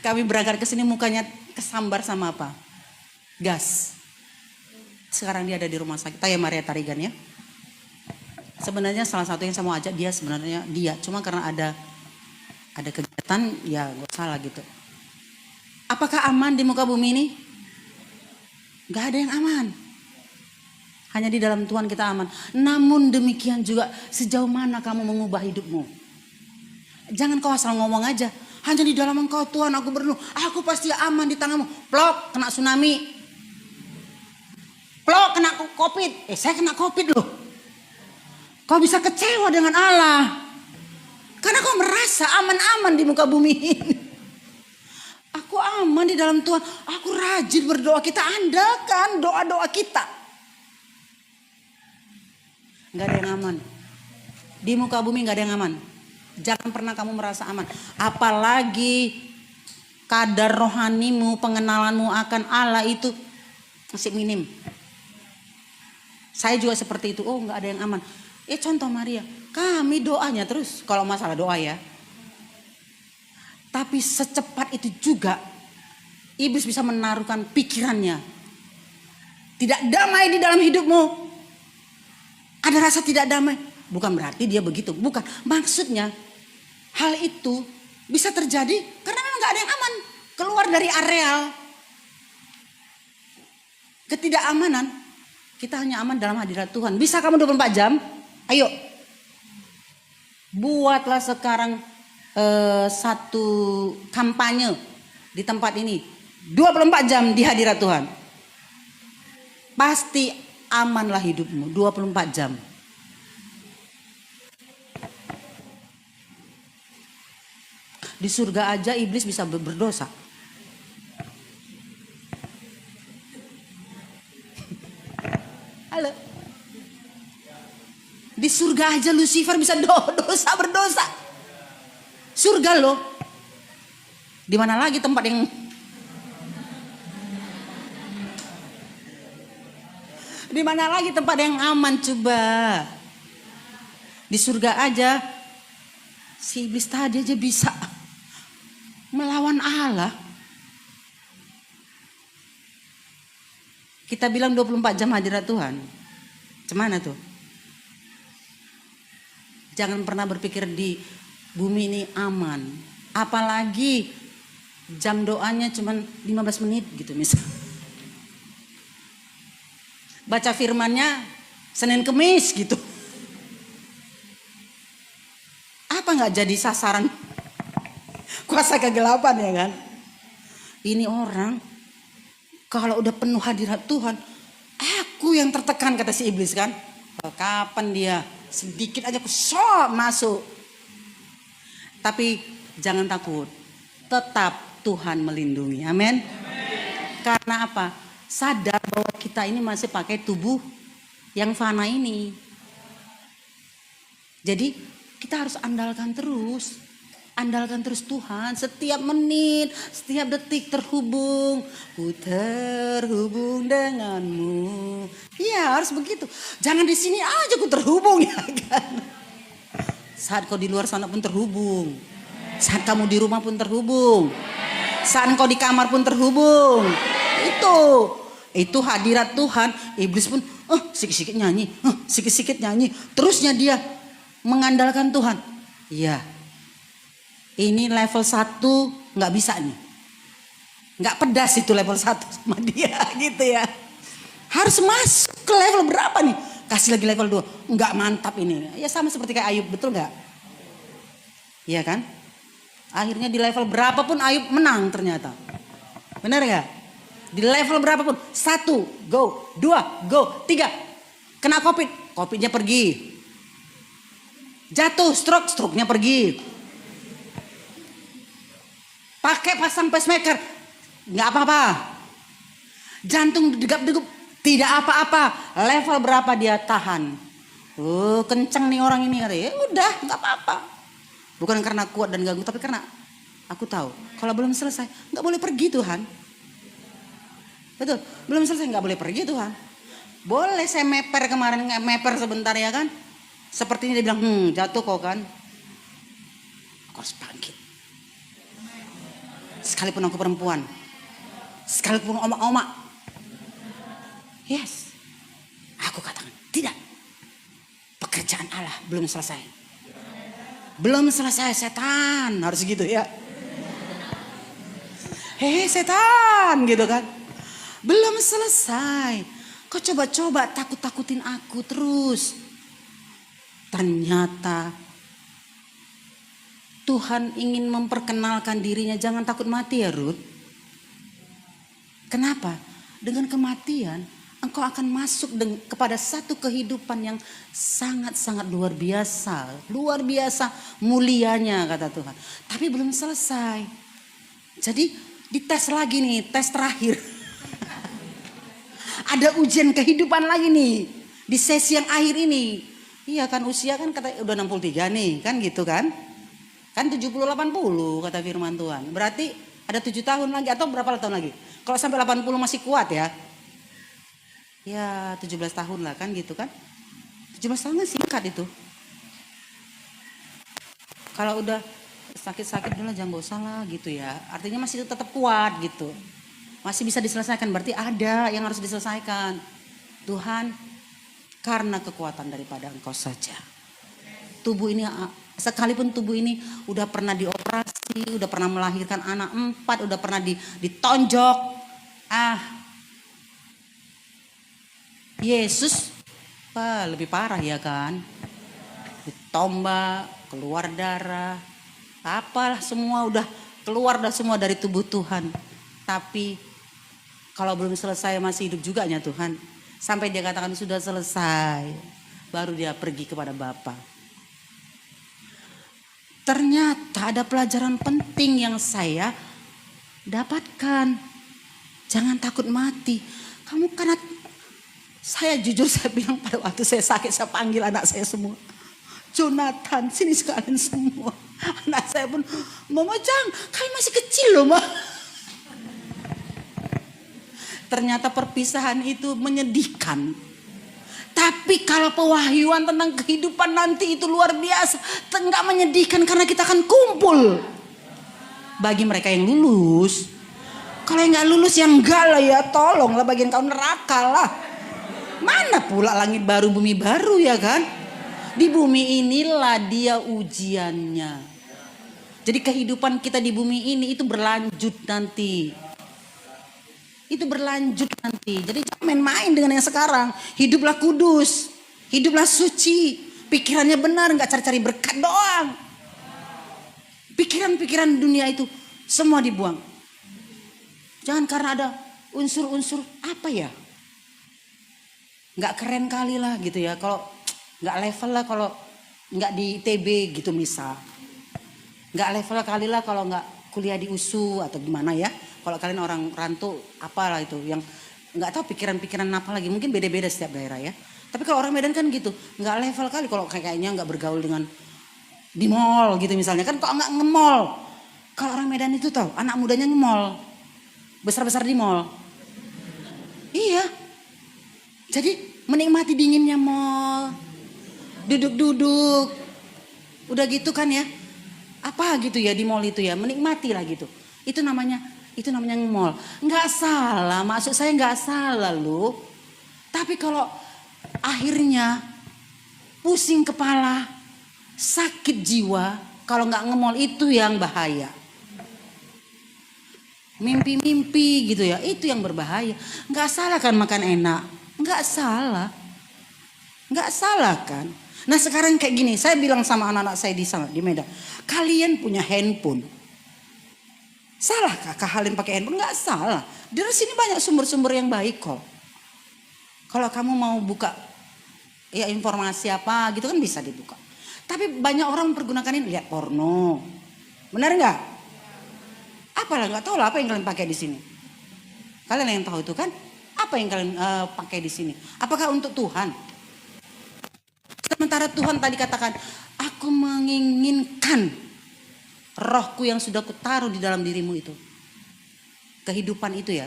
kami berangkat ke sini mukanya kesambar sama apa? Gas. Sekarang dia ada di rumah sakit. Taya Maria Tarigan ya. Sebenarnya salah satu yang saya mau ajak dia sebenarnya dia. Cuma karena ada kegiatan ya gue salah gitu. Apakah aman di muka bumi ini? Gak ada yang aman. Hanya di dalam Tuhan kita aman. Namun demikian juga sejauh mana kamu mengubah hidupmu. Jangan kau asal ngomong aja. Hanya di dalam Engkau Tuhan aku berlindung. Aku pasti aman di tanganmu. Plok kena tsunami. Plok kena COVID. Saya kena COVID loh. Kau bisa kecewa dengan Allah. Karena kau merasa aman-aman di muka bumi ini. Aku aman di dalam Tuhan. Aku rajin berdoa. Kita andalkan doa-doa kita. Gak ada yang aman. Di muka bumi gak ada yang aman. Jangan pernah kamu merasa aman. Apalagi kadar rohanimu, pengenalanmu akan Allah itu masih minim. Saya juga seperti itu. Oh gak ada yang aman. Contoh Maria. Kami doanya terus. Kalau masalah doa ya. Tapi secepat itu juga iblis bisa menaruhkan pikirannya. Tidak damai di dalam hidupmu. Ada rasa tidak damai. Bukan berarti dia begitu. Bukan. Maksudnya hal itu bisa terjadi karena memang gak ada yang aman. Keluar dari areal ketidakamanan. Kita hanya aman dalam hadirat Tuhan. Bisa kamu 24 jam? Ayo. Buatlah sekarang satu kampanye di tempat ini. 24 jam di hadirat Tuhan. Pasti amanlah hidupmu 24 jam. Di surga aja iblis bisa berdosa. Halo. Di surga aja Lucifer bisa berdosa. Surga loh. Di mana lagi tempat yang di mana lagi tempat yang aman coba? Di surga aja si iblis tadi aja bisa melawan Allah. Kita bilang 24 jam hadirat Tuhan. Cemana tuh? Jangan pernah berpikir di bumi ini aman. Apalagi jam doanya cuma 15 menit gitu misalnya. Baca firmannya Senin Kemis gitu. Apa nggak jadi sasaran kuasa kegelapan ya kan? Ini orang kalau udah penuh hadirat Tuhan, aku yang tertekan kata si iblis kan. Kapan dia sedikit aja aku masuk. Tapi jangan takut, tetap Tuhan melindungi. Amin. Karena apa? Sadar bahwa kita ini masih pakai tubuh yang fana ini. Jadi kita harus andalkan terus Tuhan. Setiap menit, setiap detik terhubung. Ku terhubung denganmu. Iya harus begitu. Jangan di sini aja ku terhubung ya kan. Saat kau di luar sana pun terhubung. Saat kamu di rumah pun terhubung. Saat engkau di kamar pun terhubung. Itu hadirat Tuhan. Iblis pun sikit-sikit nyanyi, sikit-sikit nyanyi. Terusnya dia mengandalkan Tuhan. Iya. Ini level 1 nggak bisa nih. Nggak pedas itu level 1 sama dia gitu ya. Harus masuk ke level berapa nih? Kasih lagi level 2. Nggak mantap ini. Ya sama seperti kayak Ayub, betul nggak? Iya kan? Akhirnya di level berapapun Ayub menang ternyata. Benar nggak? Di level berapapun. 1, go. 2, go. 3, kena COVID. COVID-nya pergi. Jatuh, stroke-nya pergi. Pakai pasang pacemaker. Nggak apa-apa. Jantung degup-degup. Tidak apa-apa. Level berapa dia tahan. Kenceng nih orang ini. Ya udah, nggak apa-apa. Bukan karena kuat dan ganggu, tapi karena aku tahu kalau belum selesai nggak boleh pergi Tuhan. Betul, belum selesai nggak boleh pergi Tuhan. Boleh saya meper kemarin, meper sebentar ya kan. Sepertinya dia bilang jatuh kok kan. Aku harus bangkit. Sekalipun aku perempuan, sekalipun omak-omak, yes, aku katakan tidak. Pekerjaan Allah belum selesai. Belum selesai, setan, harus gitu ya. Hei setan gitu kan. Belum selesai. Kau coba-coba takut-takutin aku terus. Ternyata Tuhan ingin memperkenalkan dirinya, jangan takut mati ya Ruth. Kenapa? Dengan kematian engkau akan masuk kepada satu kehidupan yang sangat-sangat luar biasa. Luar biasa mulianya kata Tuhan. Tapi belum selesai. Jadi dites lagi nih, tes terakhir. Ada ujian kehidupan lagi nih. Di sesi yang akhir ini. Iya kan usia kan kata udah 63 nih kan gitu kan. Kan 70-80 kata firman Tuhan. Berarti ada 7 tahun lagi atau berapa tahun lagi. Kalau sampai 80 masih kuat ya. Ya 17 tahun lah kan gitu kan. 17 tahun kan singkat itu. Kalau udah sakit-sakit dulu jangan bosan lah gitu ya. Artinya masih tetap kuat gitu. Masih bisa diselesaikan, berarti ada yang harus diselesaikan. Tuhan, karena kekuatan daripada engkau saja. Tubuh ini, sekalipun tubuh ini udah pernah dioperasi, udah pernah melahirkan anak 4, udah pernah ditonjok. Yesus lebih parah ya kan. Ditombak, keluar darah, apalah semua udah keluar dah semua dari tubuh Tuhan. Tapi kalau belum selesai masih hidup juga nya Tuhan. Sampai dia katakan sudah selesai. Baru dia pergi kepada Bapa. Ternyata ada pelajaran penting yang saya dapatkan. Jangan takut mati. Kamu karena saya jujur saya bilang pada waktu saya sakit saya panggil anak saya semua. Jonathan sini sekalian semua. Anak saya pun Mama Jang kami masih kecil loh Ma. Ternyata perpisahan itu menyedihkan. Tapi kalau pewahyuan tentang kehidupan nanti itu luar biasa. Enggak menyedihkan karena kita akan kumpul. Bagi mereka yang lulus. Kalau yang gak lulus ya enggak lah ya. Tolonglah bagian kau neraka lah. Mana pula langit baru bumi baru ya kan. Di bumi inilah dia ujiannya. Jadi kehidupan kita di bumi ini itu berlanjut nanti. Itu berlanjut nanti. Jadi jangan main-main dengan yang sekarang. Hiduplah kudus. Hiduplah suci. Pikirannya benar. Gak cari-cari berkat doang. Pikiran-pikiran dunia itu semua dibuang. Jangan karena ada unsur-unsur apa ya. Gak keren kali lah gitu ya. Kalau gak level lah kalau gak di ITB gitu misal. Gak level kali lah kalau gak kuliah di USU atau gimana ya. Kalau kalian orang rantau apalah itu yang nggak tahu pikiran-pikiran apa lagi mungkin beda-beda setiap daerah ya. Tapi kalau orang Medan kan gitu nggak level kali kalau kayaknya nggak bergaul dengan di mall gitu misalnya kan kok nggak nge-mall. Kalau orang Medan itu tahu anak mudanya nge-mall besar-besar di mall. Iya. Jadi menikmati dinginnya mall, duduk-duduk, udah gitu kan ya. Apa gitu ya di mall itu ya menikmati lah gitu. Itu namanya ngemol. Nggak salah, maksud saya nggak salah loh. Tapi kalau akhirnya pusing kepala, sakit jiwa, kalau nggak ngemol itu yang bahaya. Mimpi-mimpi gitu ya, itu yang berbahaya. Nggak salah kan makan enak, nggak salah kan. Nah sekarang kayak gini, saya bilang sama anak-anak saya di sana di Medan, kalian punya handphone. Salahkah kalian pakai handphone? Nggak salah. Dari sini banyak sumber-sumber yang baik kok. Kalau kamu mau buka ya informasi apa gitu kan bisa dibuka. Tapi banyak orang mempergunakan ini lihat porno. Benar nggak? Apalah nggak tahu lah apa yang kalian pakai di sini. Kalian yang tahu itu kan? Apa yang kalian pakai di sini? Apakah untuk Tuhan? Sementara Tuhan tadi katakan, aku menginginkan rohku yang sudah kutaruh di dalam dirimu itu. Kehidupan itu ya.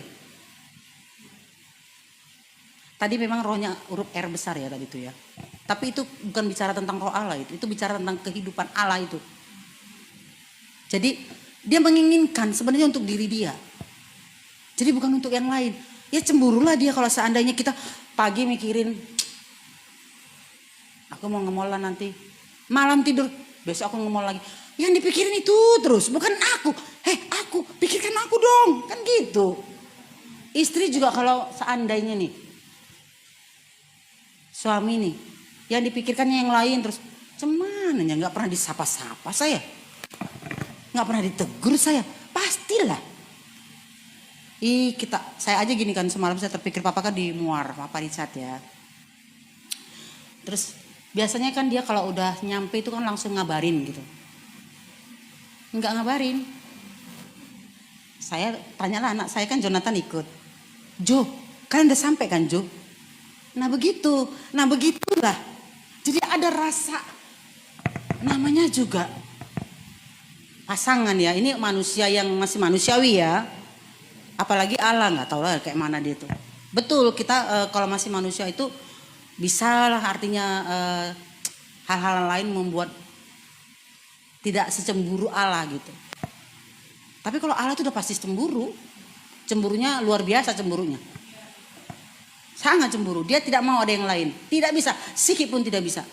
Tadi memang rohnya huruf R besar ya tadi itu ya. Tapi itu bukan bicara tentang roh Allah itu bicara tentang kehidupan Allah itu. Jadi dia menginginkan sebenarnya untuk diri dia. Jadi bukan untuk yang lain. Ya cemburulah dia kalau seandainya kita pagi mikirin, aku mau ngemol lah nanti. Malam tidur, besok aku ngemol lagi. Yang dipikirin itu terus, bukan aku. Aku, pikirkan aku dong. Kan gitu. Istri juga kalau seandainya nih, suami nih, yang dipikirkannya yang lain terus. Cuman ya gak pernah disapa-sapa saya. Gak pernah ditegur saya. Pastilah. Saya aja gini kan semalam saya terpikir papa kan di muar, papa di chat ya. Terus biasanya kan dia kalau udah nyampe itu kan langsung ngabarin gitu. Enggak ngabarin. Saya tanyalah anak saya kan Jonathan ikut. Jo, kalian udah sampai kan Jo? Nah begitulah. Jadi ada rasa namanya juga pasangan ya. Ini manusia yang masih manusiawi ya. Apalagi Allah nggak tahu lah kayak mana dia tuh. Betul kita kalau masih manusia itu bisa lah artinya hal-hal lain membuat tidak secemburu Allah gitu. Tapi kalau Allah itu udah pasti cemburu. Cemburunya luar biasa cemburunya. Sangat cemburu. Dia tidak mau ada yang lain. Tidak bisa. Sikit pun tidak bisa.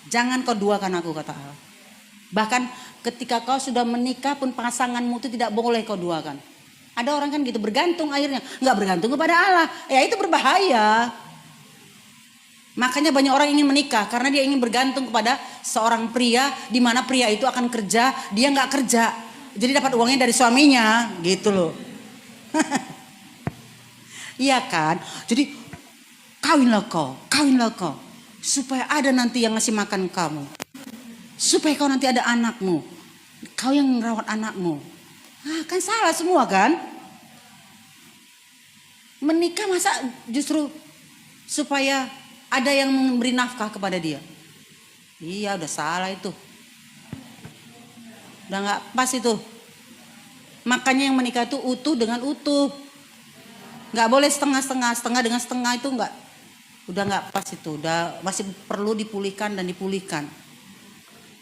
Jangan kau duakan aku kata Allah. Bahkan ketika kau sudah menikah pun pasanganmu itu tidak boleh kau duakan. Ada orang kan gitu bergantung akhirnya. Nggak bergantung kepada Allah. Ya itu berbahaya. Makanya banyak orang ingin menikah karena dia ingin bergantung kepada seorang pria di mana pria itu akan kerja, dia nggak kerja. Jadi dapat uangnya dari suaminya, gitu loh. Iya kan? Jadi kawinlah kau supaya ada nanti yang ngasih makan kamu. Supaya kau nanti ada anakmu. Kau yang merawat anakmu. Kan salah semua kan? Menikah masa justru supaya ada yang memberi nafkah kepada dia. Iya udah salah itu. Udah gak pas itu. Makanya yang menikah itu utuh dengan utuh. Gak boleh setengah-setengah. Setengah dengan setengah itu gak. Udah gak pas itu. Udah masih perlu dipulihkan dan dipulihkan.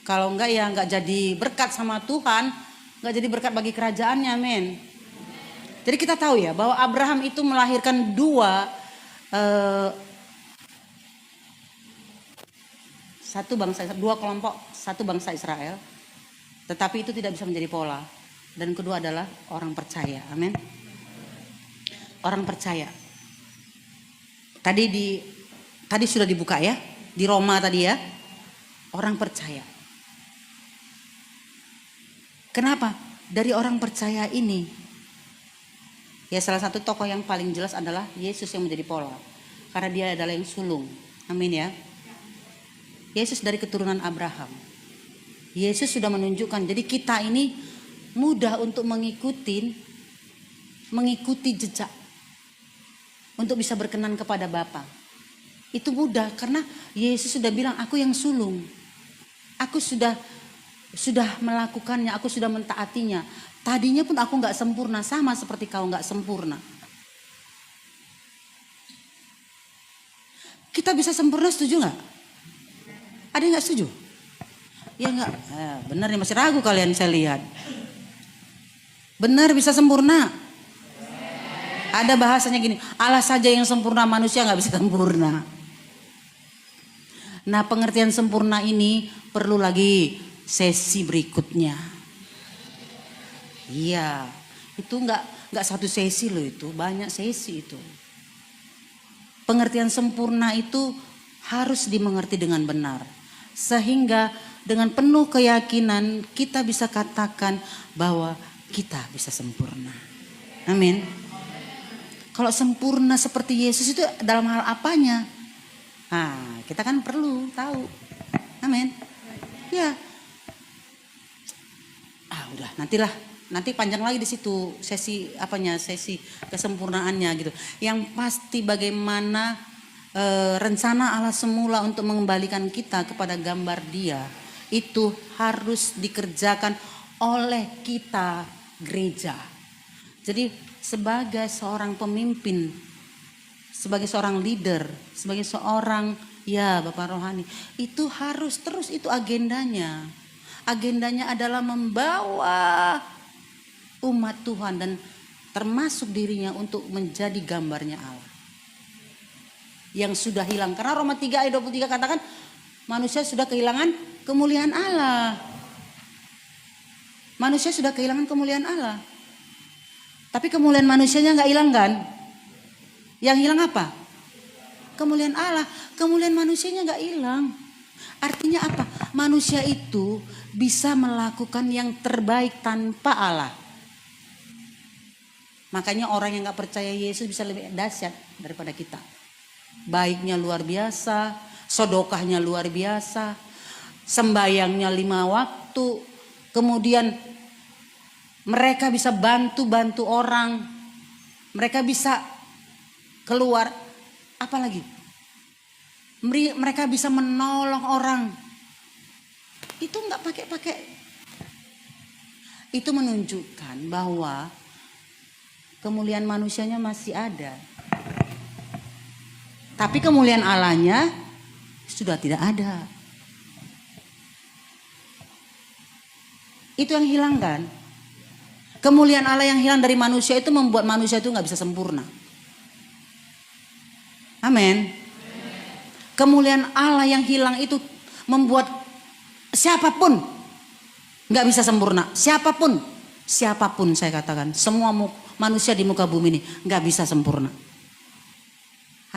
Kalau enggak ya gak jadi berkat sama Tuhan. Gak jadi berkat bagi kerajaannya, men. Jadi kita tahu ya bahwa Abraham itu melahirkan dua kelompok, satu bangsa Israel. Tetapi itu tidak bisa menjadi pola. Dan kedua adalah orang percaya. Amin. Orang percaya. Tadi sudah dibuka ya. Di Roma tadi ya. Orang percaya. Kenapa? Dari orang percaya ini. Ya salah satu tokoh yang paling jelas adalah Yesus yang menjadi pola. Karena dia adalah yang sulung. Amin ya. Yesus dari keturunan Abraham. Yesus sudah menunjukkan. Jadi kita ini mudah untuk mengikuti jejak. Untuk bisa berkenan kepada Bapa. Itu mudah karena Yesus sudah bilang aku yang sulung. Aku sudah melakukannya, aku sudah mentaatinya. Tadinya pun aku gak sempurna, sama seperti kau gak sempurna. Kita bisa sempurna, setuju gak? Ada yang gak setuju? Ya gak? Benar nih masih ragu kalian saya lihat. Benar bisa sempurna. Ada bahasanya gini, Allah saja yang sempurna, manusia nggak bisa sempurna. Nah, pengertian sempurna ini perlu lagi sesi berikutnya. Iya, itu nggak satu sesi loh, itu banyak sesi itu. Pengertian sempurna itu harus dimengerti dengan benar, sehingga dengan penuh keyakinan kita bisa katakan bahwa kita bisa sempurna. Amin. Kalau sempurna seperti Yesus itu dalam hal apanya? Nah, kita kan perlu tahu. Amin. Ya. Udah, nanti panjang lagi di situ sesi kesempurnaannya gitu. Yang pasti bagaimana rencana Allah semula untuk mengembalikan kita kepada gambar Dia itu harus dikerjakan oleh kita gereja. Jadi sebagai seorang pemimpin, sebagai seorang leader, sebagai seorang Bapak rohani, itu harus terus, itu agendanya. Agendanya adalah membawa umat Tuhan dan termasuk dirinya untuk menjadi gambarnya Allah. Yang sudah hilang, karena Roma 3 ayat 23 katakan manusia sudah kehilangan kemuliaan Allah. Manusia sudah kehilangan kemuliaan Allah. Tapi kemuliaan manusianya nggak hilang kan? Yang hilang apa? Kemuliaan Allah. Kemuliaan manusianya nggak hilang. Artinya apa? Manusia itu bisa melakukan yang terbaik tanpa Allah. Makanya orang yang nggak percaya Yesus bisa lebih dahsyat daripada kita. Baiknya luar biasa, sedekahnya luar biasa, sembayangnya 5 waktu, kemudian mereka bisa bantu orang. Mereka bisa keluar. Apalagi? Mereka bisa menolong orang. Itu nggak pakai. Itu menunjukkan bahwa kemuliaan manusianya masih ada. Tapi kemuliaan Allahnya sudah tidak ada. Itu yang hilang kan? Kemuliaan Allah yang hilang dari manusia itu membuat manusia itu nggak bisa sempurna. Amin. Kemuliaan Allah yang hilang itu membuat siapapun nggak bisa sempurna. Siapapun saya katakan, semua manusia di muka bumi ini nggak bisa sempurna.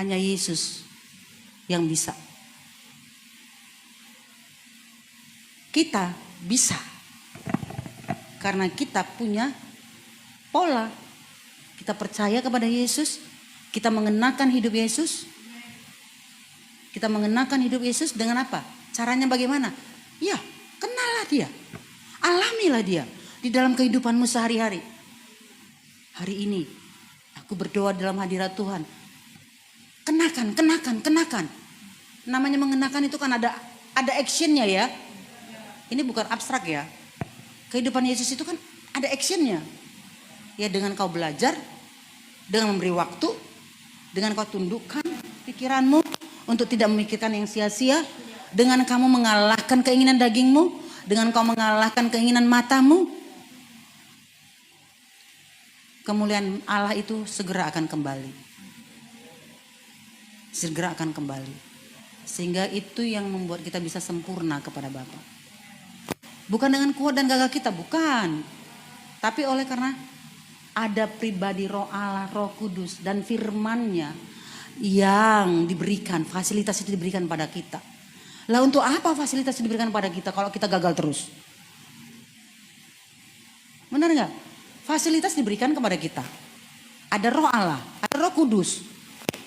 Hanya Yesus yang bisa. Kita bisa. Karena kita punya pola. Kita percaya kepada Yesus. Kita mengenakan hidup Yesus. Kita mengenakan hidup Yesus dengan apa? Caranya bagaimana? Ya, kenallah Dia. Alamilah Dia di dalam kehidupanmu sehari-hari. Hari ini aku berdoa dalam hadirat Tuhan. Kenakan. Namanya mengenakan itu kan ada actionnya ya. Ini bukan abstrak ya. Kehidupan Yesus itu kan ada actionnya. Ya, dengan kau belajar, dengan memberi waktu, dengan kau tundukkan pikiranmu untuk tidak memikirkan yang sia-sia, dengan kamu mengalahkan keinginan dagingmu, dengan kau mengalahkan keinginan matamu, kemuliaan Allah itu segera akan kembali. Segera akan kembali. Sehingga itu yang membuat kita bisa sempurna kepada Bapa. Bukan dengan kuat dan gagah kita, bukan. Tapi oleh karena ada pribadi Roh Allah, Roh Kudus dan firman-Nya yang diberikan, fasilitas itu diberikan pada kita. Lah untuk apa fasilitas itu diberikan pada kita kalau kita gagal terus? Benar nggak? Fasilitas diberikan kepada kita. Ada Roh Allah, ada Roh Kudus.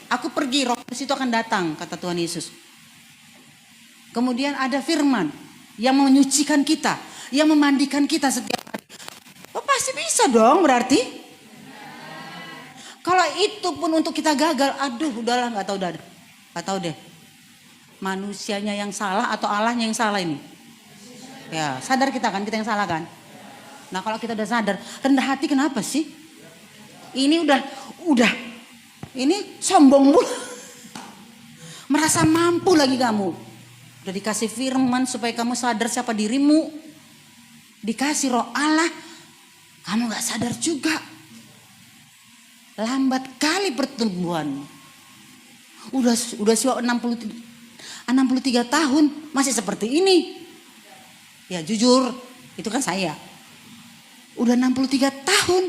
Aku pergi, Roh Kudus itu akan datang, kata Tuhan Yesus. Kemudian ada firman yang menyucikan kita, yang memandikan kita setiap hari. Oh, pasti bisa dong berarti. Kalau itu pun untuk kita gagal, udahlah nggak tahu deh. Manusianya yang salah atau Allahnya yang salah ini? Ya, sadar kita yang salah kan? Nah, kalau kita udah sadar, rendah hati kenapa sih? Ini udah, ini sombong mulu. Merasa mampu lagi kamu. Udah dikasih firman supaya kamu sadar siapa dirimu. Dikasih Roh Allah. Kamu gak sadar juga. Lambat kali pertumbuhan. Udah 63 tahun masih seperti ini. Ya jujur, itu kan saya. Udah 63 tahun.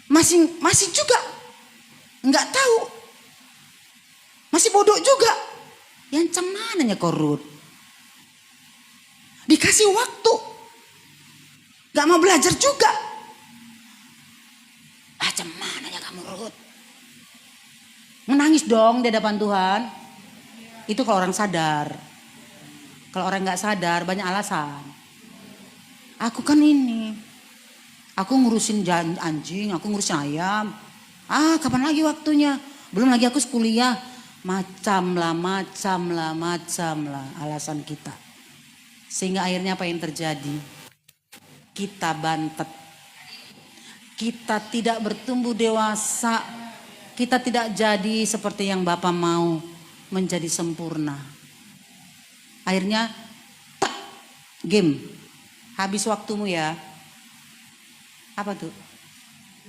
Masih juga nggak tahu. Masih bodoh juga. Yang cemananya korut. Dikasih waktu. Gak mau belajar juga. Cemananya kamu Ruth. Menangis dong di hadapan Tuhan. Itu kalau orang sadar. Kalau orang nggak sadar banyak alasan. Aku kan ini. Aku ngurusin anjing, aku ngurusin ayam. Kapan lagi waktunya? Belum lagi aku kuliah. Macam lah alasan kita. Sehingga akhirnya apa yang terjadi? Kita bantet. Kita tidak bertumbuh dewasa. Kita tidak jadi seperti yang Bapa mau, menjadi sempurna. Akhirnya game. Habis waktumu ya. Apa tuh?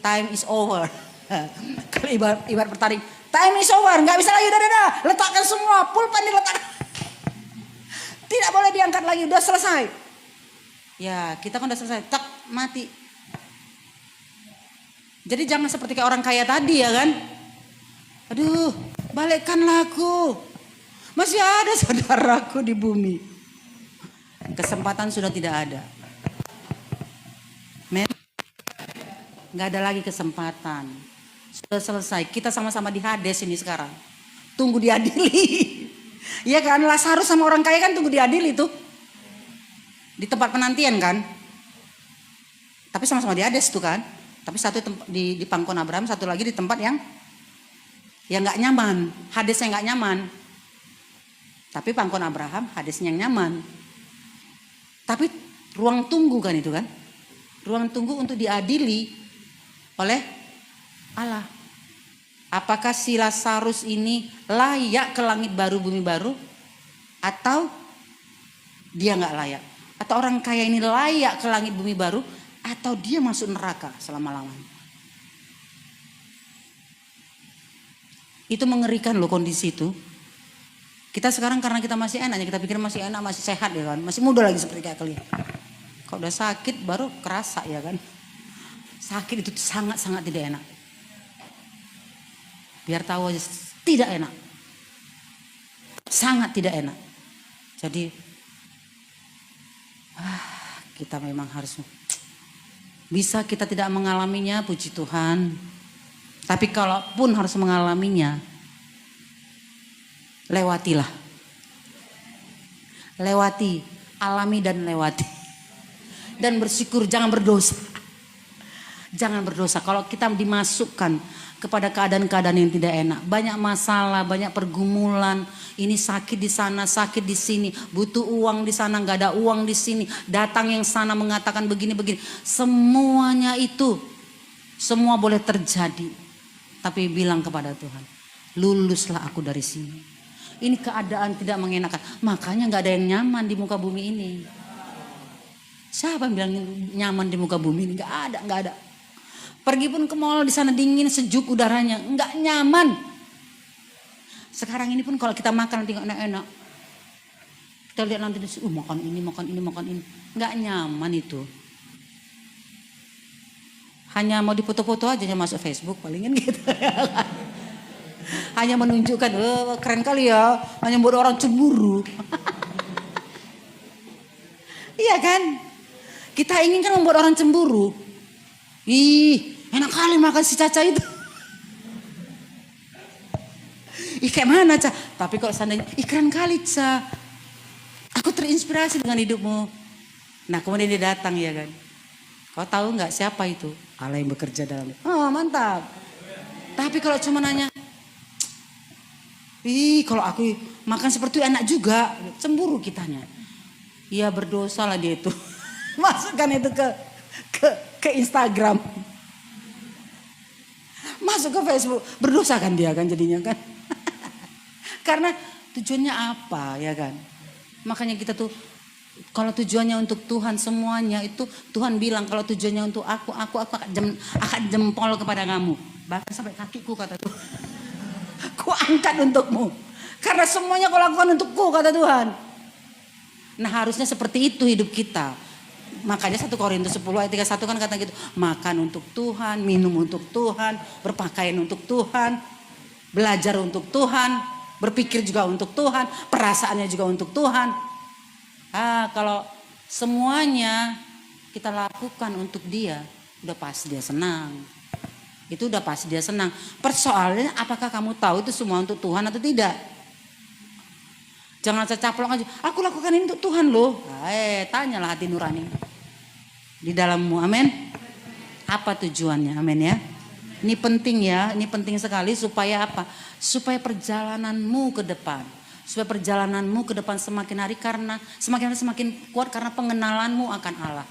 Time is over. Kalau ibarat bertanding, time is over, nggak bisa lagi, udah, letakkan semua, pulpen diletakkan. Tidak boleh diangkat lagi, udah selesai. Ya, kita kan udah selesai, tak mati. Jadi jangan seperti kayak orang kaya tadi ya kan. Aduh, balikkanlah aku. Masih ada saudaraku di bumi. Kesempatan sudah tidak ada. Nggak ada lagi kesempatan. Sudah selesai. Kita sama-sama di Hades ini sekarang. Tunggu diadili. Iya kan, Lazarus sama orang kaya kan tunggu diadili tuh. Di tempat penantian kan. Tapi sama-sama di Hades tuh kan. Tapi satu di pangkuan Abraham, satu lagi di tempat yang nggak nyaman. Hadesnya nggak nyaman. Tapi pangkuan Abraham, Hadesnya yang nyaman. Tapi ruang tunggu kan itu kan. Ruang tunggu untuk diadili oleh Allah. Apakah si Lazarus ini layak ke langit baru, bumi baru? Atau dia nggak layak? Atau orang kaya ini layak ke langit bumi baru? Atau dia masuk neraka selama-lamanya? Itu mengerikan loh kondisi itu. Kita sekarang karena kita masih enak, kita pikir masih enak, masih sehat ya kan. Masih muda lagi seperti kayak kalian. Kalau udah sakit baru kerasa ya kan. Sakit itu sangat-sangat tidak enak. Biar tahu aja tidak enak. Sangat tidak enak. Jadi kita memang harus bisa kita tidak mengalaminya, puji Tuhan. Tapi kalaupun harus mengalaminya, lewatilah. Lewati, alami dan lewati. Dan bersyukur, jangan berdosa. Jangan berdosa. Kalau kita dimasukkan kepada keadaan-keadaan yang tidak enak, banyak masalah, banyak pergumulan, ini sakit di sana, sakit di sini, butuh uang di sana, nggak ada uang di sini, datang yang sana mengatakan begini-begini, semuanya itu, semua boleh terjadi, tapi bilang kepada Tuhan, luluslah aku dari sini. Ini keadaan tidak mengenakan, makanya nggak ada yang nyaman di muka bumi ini. Siapa yang bilang nyaman di muka bumi ini? Nggak ada. Pergi pun ke mall di sana dingin, sejuk udaranya, nggak nyaman. Sekarang ini pun kalau kita makan nanti enak-enak, kita lihat nanti makan ini, nggak nyaman itu. Hanya mau difoto-foto aja masuk Facebook palingan gitu. Hanya menunjukkan, keren kali ya, hanya buat orang cemburu. Iya kan? Kita ingin kan membuat orang cemburu. Ih, enak kali makan si Caca itu. Ih, kayak mana Ca? Tapi kalau seandainya, keren kali Ca. Aku terinspirasi dengan hidupmu. Nah kemudian dia datang ya kan. Kau tahu nggak siapa itu? Allah yang bekerja dalam. Oh mantap. Tapi kalau cuma nanya, kalau aku makan seperti itu enak juga. Cemburu kitanya. Iya berdosa lah dia itu. Masukkan itu ke Instagram, masuk ke Facebook, berdosa kan dia kan jadinya kan. Karena tujuannya apa ya kan. Makanya kita tuh Kalau tujuannya untuk Tuhan semuanya itu Tuhan bilang kalau tujuannya untuk aku akan jempol kepada kamu. Bahkan sampai kakiku kata Tuhan. Ku angkat untukmu. Karena semuanya kau lakukan untukku kata Tuhan. Nah harusnya seperti itu hidup kita. Makanya 1 Korintus 10 ayat 31 kan kata gitu. Makan untuk Tuhan, minum untuk Tuhan, berpakaian untuk Tuhan, belajar untuk Tuhan, berpikir juga untuk Tuhan, perasaannya juga untuk Tuhan. Kalau semuanya kita lakukan untuk dia, udah pasti dia senang. Itu udah pasti dia senang. Persoalannya apakah kamu tahu itu semua untuk Tuhan atau tidak? Jangan secaplok aja. Aku lakukan ini untuk Tuhan loh. Tanyalah hati nurani di dalammu. Amin. Apa tujuannya? Amin ya. Ini penting ya. Ini penting sekali supaya apa? Supaya perjalananmu ke depan. Supaya perjalananmu ke depan semakin hari karena semakin hari semakin kuat karena pengenalanmu akan Allah.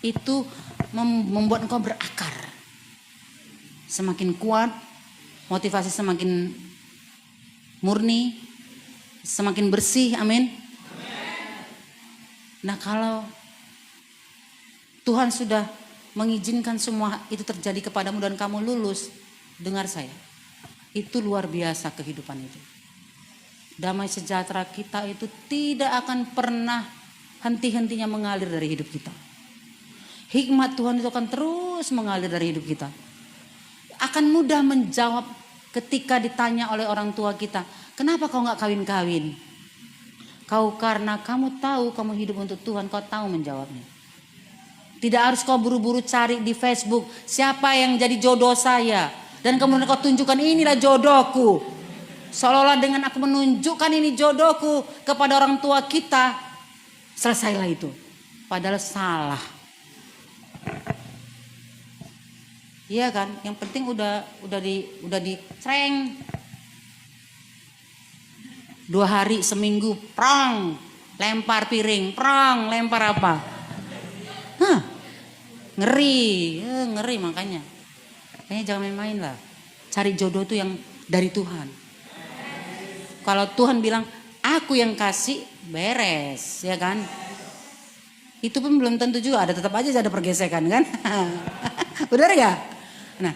Itu membuat engkau berakar. Semakin kuat, motivasi semakin murni, semakin bersih, amin. Nah kalau Tuhan sudah mengizinkan semua itu terjadi kepadamu dan kamu lulus, dengar saya, itu luar biasa kehidupan itu. Damai sejahtera kita itu tidak akan pernah henti-hentinya mengalir dari hidup kita. Hikmat Tuhan itu akan terus mengalir dari hidup kita. Akan mudah menjawab ketika ditanya oleh orang tua kita, kenapa kau gak kawin-kawin? Karena kamu tahu kamu hidup untuk Tuhan, kau tahu menjawabnya. Tidak harus kau buru-buru cari di Facebook, siapa yang jadi jodoh saya. Dan kemudian kau tunjukkan inilah jodohku. Seolah-olah dengan aku menunjukkan ini jodohku kepada orang tua kita, selesailah itu. Padahal salah. Iya kan, yang penting udah dicereng. 2 hari seminggu, prang, lempar piring, prang, lempar apa? Ngeri makanya. Kayaknya jangan main-main lah. Cari jodoh tuh yang dari Tuhan. Kalau Tuhan bilang, aku yang kasih, beres, ya kan? Itu pun belum tentu juga, tetap aja ada pergesekan kan? Benar gak? Nah,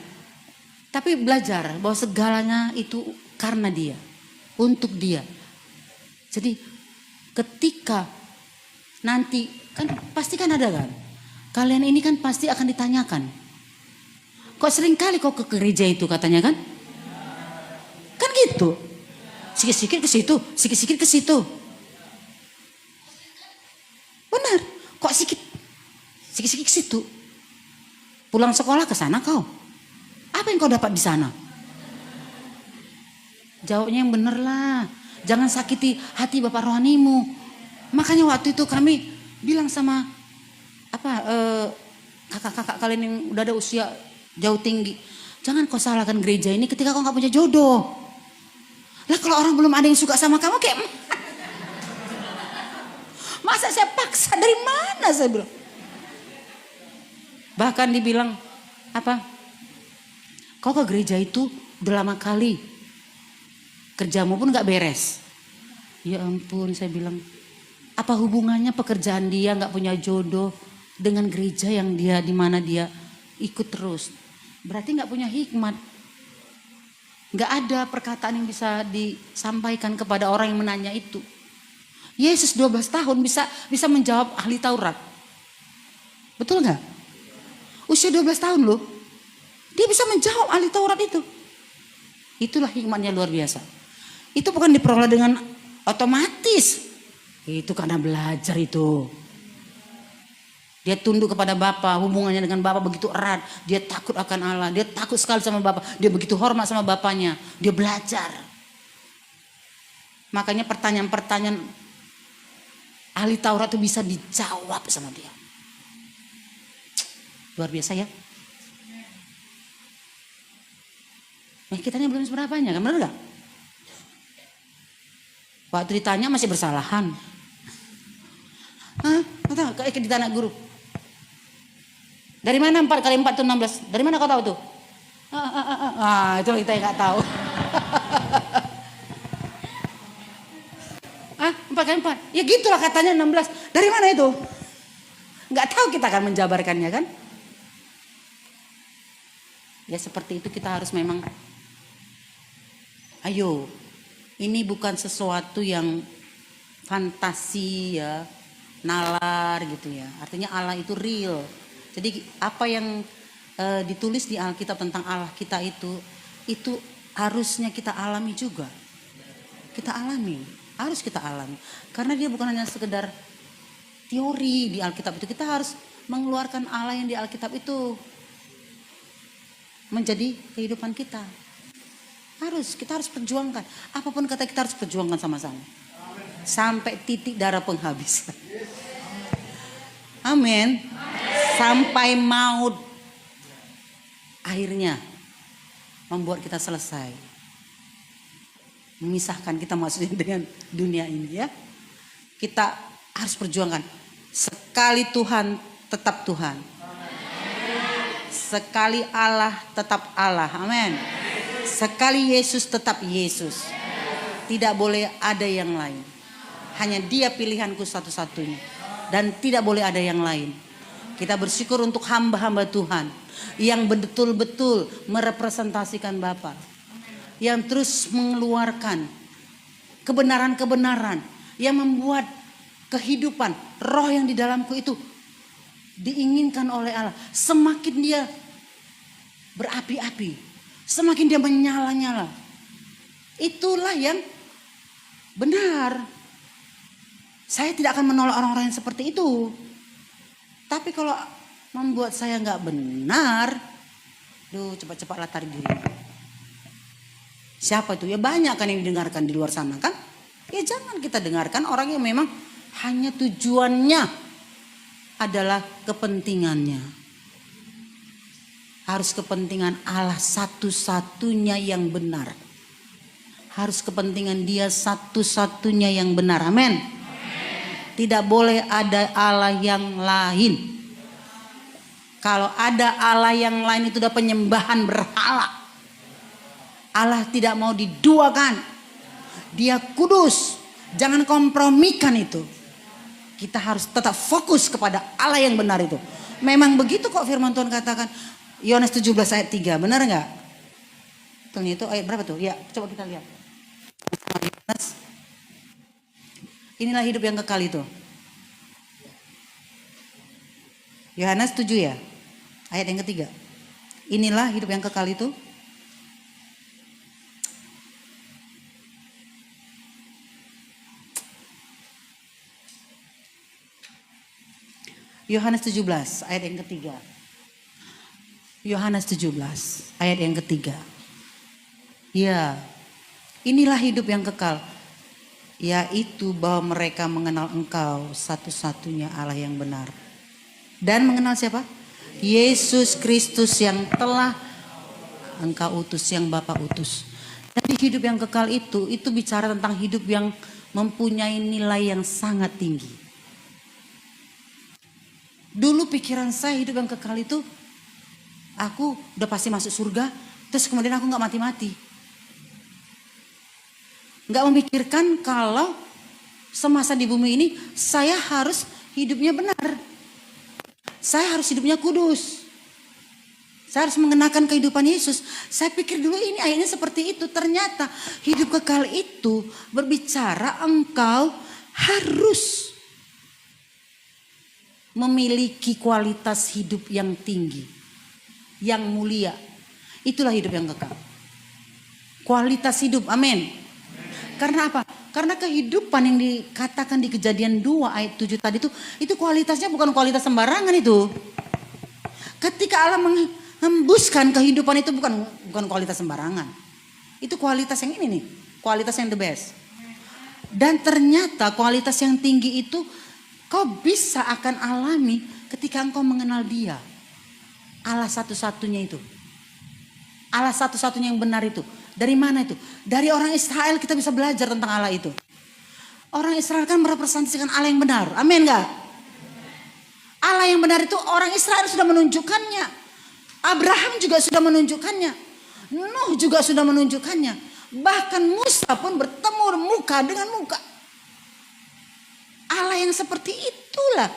tapi belajar bahwa segalanya itu karena dia, untuk dia. Jadi ketika nanti kan pasti kan ada kan, kalian ini kan pasti akan ditanyakan. Kok sering kali kok ke gereja itu katanya kan? Kan gitu. Sikit-sikit ke situ, sikit-sikit ke situ. Benar. Kok sikit-sikit ke situ? Pulang sekolah ke sana kau. Apa yang kau dapat di sana? Jawabnya yang bener lah. Jangan sakiti hati bapak rohanimu. Makanya waktu itu kami bilang sama kakak-kakak kalian yang udah ada usia jauh tinggi. Jangan kau salahkan gereja ini ketika kau gak punya jodoh. Lah kalau orang belum ada yang suka sama kamu kayak masa saya paksa, dari mana saya bilang. Bahkan dibilang kau ke gereja itu udah lama kali, kerjamu pun gak beres. Ya ampun, saya bilang, apa hubungannya pekerjaan dia gak punya jodoh dengan gereja yang dia di mana dia ikut terus? Berarti gak punya hikmat. Gak ada perkataan yang bisa disampaikan kepada orang yang menanya itu. Yesus 12 tahun bisa menjawab ahli Taurat. Betul gak? Usia 12 tahun loh. Dia bisa menjawab ahli Taurat itu. Itulah hikmatnya luar biasa. Itu bukan diperoleh dengan otomatis. Itu karena belajar itu. Dia tunduk kepada Bapa, hubungannya dengan Bapa begitu erat. Dia takut akan Allah, dia takut sekali sama Bapa. Dia begitu hormat sama Bapaknya. Dia belajar. Makanya pertanyaan-pertanyaan ahli Taurat itu bisa dijawab sama dia. Luar biasa ya. Nah kitanya belum seberapanya kan, benar gak? Waktu ditanya masih bersalahan. Kayak ditanya guru. Dari mana 4 kali 4 itu 16? Dari mana kau tahu tuh? Itu kita yang gak tahu. 4 kali 4. Ya gitulah katanya 16. Dari mana itu? Nggak tahu, kita akan menjabarkannya kan. Ya seperti itu, kita harus memang, ayo, ini bukan sesuatu yang fantasi ya, nalar gitu ya. Artinya Allah itu real. Jadi apa yang ditulis di Alkitab tentang Allah kita itu harusnya kita alami juga. Kita alami, harus kita alami. Karena dia bukan hanya sekedar teori di Alkitab itu. Kita harus mengeluarkan Allah yang di Alkitab itu menjadi kehidupan kita. Kita harus perjuangkan. Apapun kata, kita harus perjuangkan sama-sama. Sampai titik darah penghabisan. Amin. Sampai maut akhirnya membuat kita selesai. Memisahkan kita maksudnya dengan dunia ini ya. Kita harus perjuangkan. Sekali Tuhan tetap Tuhan. Sekali Allah tetap Allah. Amin. Sekali Yesus tetap Yesus. Tidak boleh ada yang lain. Hanya Dia pilihanku satu-satunya. Dan tidak boleh ada yang lain. Kita bersyukur untuk hamba-hamba Tuhan yang betul-betul merepresentasikan Bapa, yang terus mengeluarkan kebenaran-kebenaran yang membuat kehidupan roh yang di dalamku itu diinginkan oleh Allah. Semakin dia berapi-api, semakin dia menyala-nyala. Itulah yang benar. Saya tidak akan menolak orang-orang yang seperti itu. Tapi kalau membuat saya nggak benar, cepat-cepatlah tarik diri. Siapa itu? Ya banyak kan yang didengarkan di luar sana kan. Ya jangan kita dengarkan orang yang memang hanya tujuannya adalah kepentingannya. Harus kepentingan Allah satu-satunya yang benar. Harus kepentingan Dia satu-satunya yang benar. Amin. Tidak boleh ada Allah yang lain. Kalau ada Allah yang lain itu udah penyembahan berhala. Allah tidak mau diduakan. Dia kudus. Jangan kompromikan itu. Kita harus tetap fokus kepada Allah yang benar itu. Memang begitu kok firman Tuhan katakan. Yohanes 17 ayat 3. Benar enggak? Itu ayat berapa tuh? Ya, coba kita lihat. Inilah hidup yang kekal itu. Yohanes 7 ya. Ayat yang ketiga. Inilah hidup yang kekal itu. Yohanes 17 ayat yang ketiga. Yohanes 17 ayat yang ketiga. Ya, inilah hidup yang kekal, yaitu bahwa mereka mengenal Engkau satu-satunya Allah yang benar. Dan mengenal siapa? Yesus Kristus yang telah Engkau utus, yang Bapa utus. Jadi hidup yang kekal itu bicara tentang hidup yang mempunyai nilai yang sangat tinggi. Dulu pikiran saya hidup yang kekal itu, aku udah pasti masuk surga, terus kemudian aku gak mati-mati. Gak memikirkan kalau semasa di bumi ini saya harus hidupnya benar. Saya harus hidupnya kudus. Saya harus mengenakan kehidupan Yesus. Saya pikir dulu ini ayatnya seperti itu. Ternyata hidup kekal itu berbicara engkau harus memiliki kualitas hidup yang tinggi, yang mulia. Itulah hidup yang kekal. Kualitas hidup, amin. Karena apa? Karena kehidupan yang dikatakan di Kejadian 2 ayat 7 tadi itu kualitasnya bukan kualitas sembarangan itu. Ketika Allah menghembuskan kehidupan itu bukan kualitas sembarangan. Itu kualitas yang ini nih, kualitas yang the best. Dan ternyata kualitas yang tinggi itu kau bisa akan alami ketika engkau mengenal Dia. Allah satu-satunya itu. Allah satu-satunya yang benar itu. Dari mana itu? Dari orang Israel kita bisa belajar tentang Allah itu. Orang Israel kan merepresentasikan Allah yang benar. Amin gak? Allah yang benar itu orang Israel sudah menunjukkannya. Abraham juga sudah menunjukkannya. Nuh juga sudah menunjukkannya. Bahkan Musa pun bertemu muka dengan muka. Allah yang seperti itulah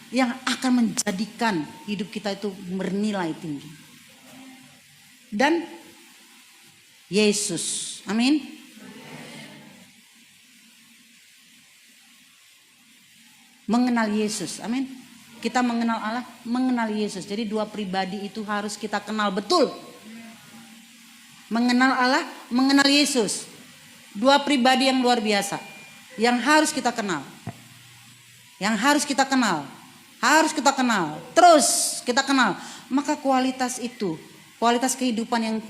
yang akan menjadikan hidup kita itu bernilai tinggi. Dan Yesus, amin. Mengenal Yesus, amin. Kita mengenal Allah, mengenal Yesus. Jadi dua pribadi itu harus kita kenal betul. Mengenal Allah, mengenal Yesus. Dua pribadi yang luar biasa. Yang harus kita kenal. Yang harus kita kenal. Harus kita kenal. Terus kita kenal. Maka kualitas itu, kualitas kehidupan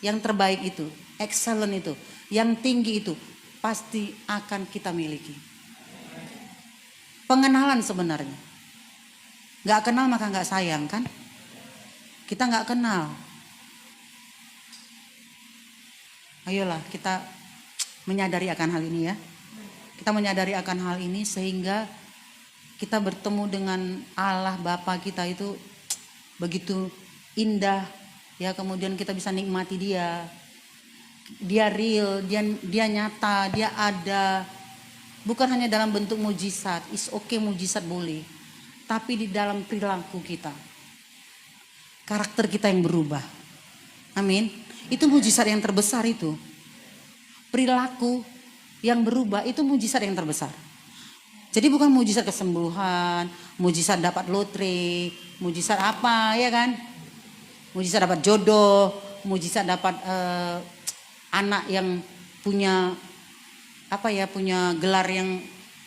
yang terbaik itu, excellent itu, yang tinggi itu, pasti akan kita miliki. Pengenalan sebenarnya. Gak kenal maka gak sayang kan? Kita gak kenal. Ayolah kita menyadari akan hal ini ya. Kita menyadari akan hal ini sehingga kita bertemu dengan Allah Bapa kita itu begitu indah ya, kemudian kita bisa nikmati dia. Dia real, dia nyata, dia ada. Bukan hanya dalam bentuk mujizat, is okay mujizat boleh. Tapi di dalam perilaku kita. Karakter kita yang berubah. Amin. Itu mujizat yang terbesar itu. Perilaku yang berubah itu mujizat yang terbesar. Jadi bukan mujizat kesembuhan, mujizat dapat lotre, mujizat apa ya kan? Mujizat dapat jodoh, mujizat dapat anak yang punya apa ya, punya gelar yang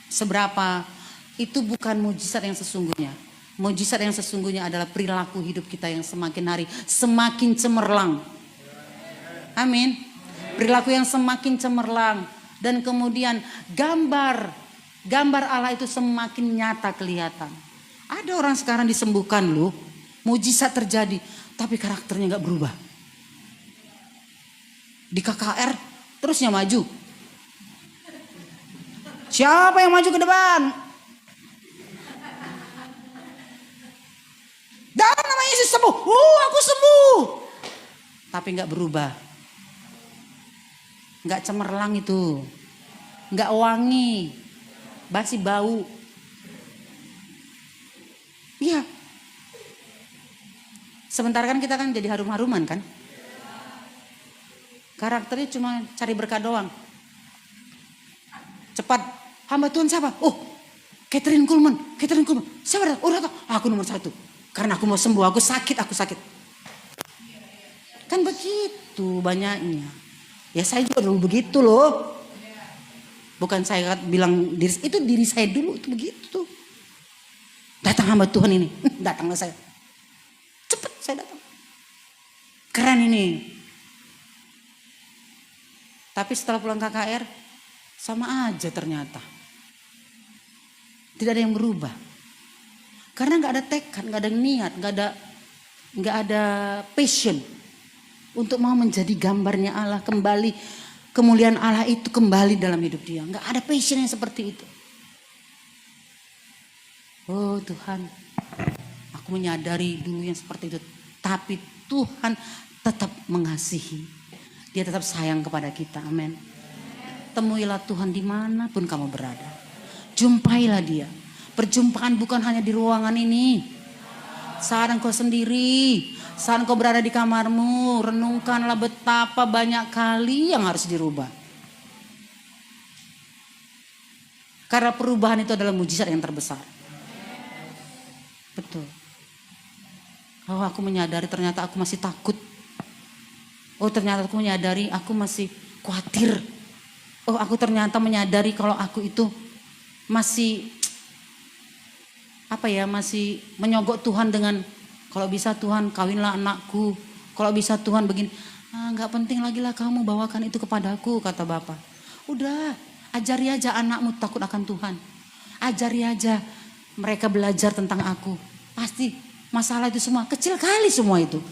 seberapa. Itu bukan mujizat yang sesungguhnya. Mujizat yang sesungguhnya adalah perilaku hidup kita yang semakin hari semakin cemerlang. Amin. Perilaku yang semakin cemerlang dan kemudian gambar Allah itu semakin nyata kelihatan. Ada orang sekarang disembuhkan loh, mujizat terjadi, tapi karakternya nggak berubah. Di KKR terusnya maju. Siapa yang maju ke depan? Dalam nama Yesus sembuh. Aku sembuh. Tapi nggak berubah. Nggak cemerlang itu. Nggak wangi. Basi bau. Iya. Sebentar kan kita kan jadi harum-haruman kan. Karakternya cuma cari berkah doang. Cepat. Hamba Tuhan siapa? Catherine Kuhlman. Siapa? Datang. Aku nomor 1. Karena aku mau sembuh. Aku sakit. Kan begitu banyaknya. Ya saya juga dulu begitu loh. Bukan saya bilang diri saya dulu itu begitu tuh. Datang hamba Tuhan ini. Datanglah saya. Cepet saya datang. Keren ini. Tapi setelah pulang KKR sama aja ternyata. Tidak ada yang berubah. Karena gak ada tekad, gak ada niat, gak ada passion. Untuk mau menjadi gambarnya Allah kembali. Kemuliaan Allah itu kembali dalam hidup dia. Gak ada passion yang seperti itu. Oh Tuhan, aku menyadari dulu yang seperti itu. Tapi Tuhan tetap mengasihi. Dia tetap sayang kepada kita. Amin. Temuilah Tuhan dimanapun kamu berada. Jumpailah dia. Perjumpaan bukan hanya di ruangan ini. Saat engkau sendiri. Saat engkau berada di kamarmu. Renungkanlah betapa banyak kali yang harus dirubah. Karena perubahan itu adalah mujizat yang terbesar. Betul. Oh, aku menyadari ternyata aku masih takut. Oh, ternyata aku menyadari aku masih khawatir. Oh, aku ternyata menyadari kalau aku itu masih masih menyogok Tuhan dengan kalau bisa Tuhan kawinlah anakku. Kalau bisa Tuhan begini. Gak penting lagi lah kamu bawakan itu kepadaku, kata Bapak. Udah, ajari aja anakmu takut akan Tuhan. Ajari aja mereka belajar tentang aku. Pasti masalah itu semua kecil kali semua itu.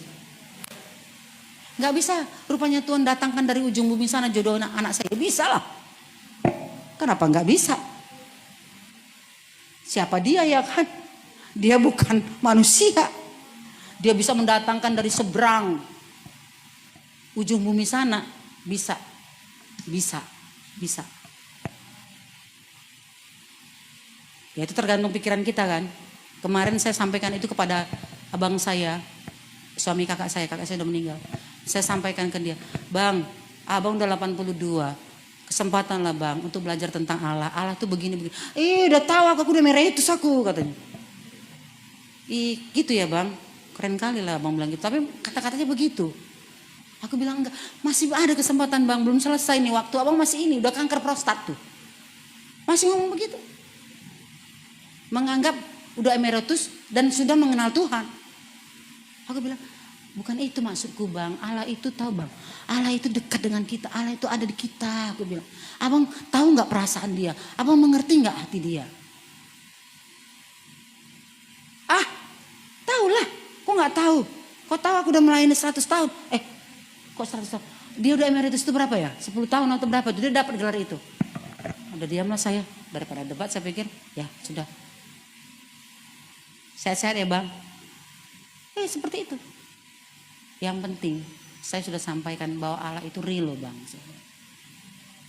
Gak bisa rupanya Tuhan datangkan dari ujung bumi sana jodoh anak saya. Bisa lah. Kenapa gak bisa? Siapa dia ya kan? Dia bukan manusia. Dia bisa mendatangkan dari seberang ujung bumi sana. Bisa. Ya itu tergantung pikiran kita kan. Kemarin saya sampaikan itu kepada abang saya, suami kakak saya sudah meninggal. Saya sampaikan ke dia, "Bang, abang udah 82. Kesempatan lah bang untuk belajar tentang Allah. Allah tuh begini-begini." Udah tahu aku udah meretus aku katanya. Gitu ya bang. Keren kali lah abang bilang gitu. Tapi kata-katanya begitu. Aku bilang enggak, masih ada kesempatan bang, belum selesai nih waktu abang masih ini, udah kanker prostat tuh. Masih ngomong begitu. Menganggap udah emeritus dan sudah mengenal Tuhan. Aku bilang, bukan itu maksudku bang, Allah itu tahu bang. Allah itu dekat dengan kita, Allah itu ada di kita. Aku bilang, abang tahu gak perasaan dia? Abang mengerti gak hati dia? Tahulah, kok gak tahu? Kok tahu aku udah melayani 100 tahun? Kok 100 tahun? Dia udah emeritus itu berapa ya? 10 tahun atau berapa? Dia dapat gelar itu. Udah diamlah saya, daripada debat saya pikir, ya sudah. Sehat-sehat ya bang. Seperti itu. Yang penting saya sudah sampaikan bahwa Allah itu real loh bang.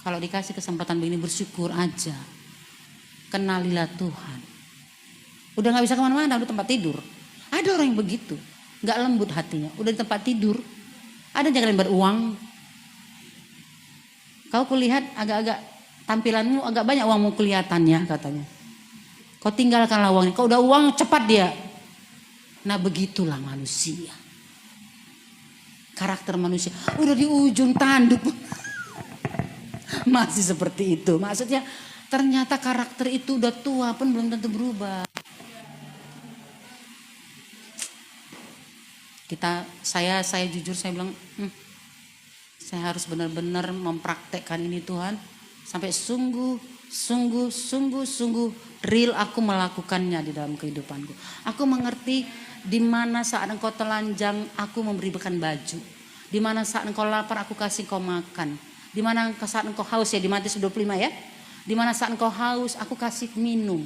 Kalau dikasih kesempatan begini bersyukur aja. Kenalilah Tuhan. Udah gak bisa kemana-mana, udah tempat tidur. Ada orang yang begitu. Gak lembut hatinya, udah di tempat tidur. Ada yang lembar uang. Kau kulihat agak-agak tampilanmu agak banyak uangmu kelihatannya katanya. Kau tinggalkanlah uangnya. Kau udah uang cepat dia. Nah begitulah manusia. Karakter manusia. Udah di ujung tanduk. Masih seperti itu. Maksudnya ternyata karakter itu udah tua pun belum tentu berubah. Saya jujur saya bilang. Saya harus benar-benar mempraktekkan ini Tuhan. Sampai sungguh real aku melakukannya di dalam kehidupanku. Aku mengerti di mana saat engkau telanjang aku memberikan baju. Di mana saat engkau lapar aku kasih kau makan. Di mana saat engkau haus ya di Matius 25 ya. Di mana saat engkau haus aku kasih minum.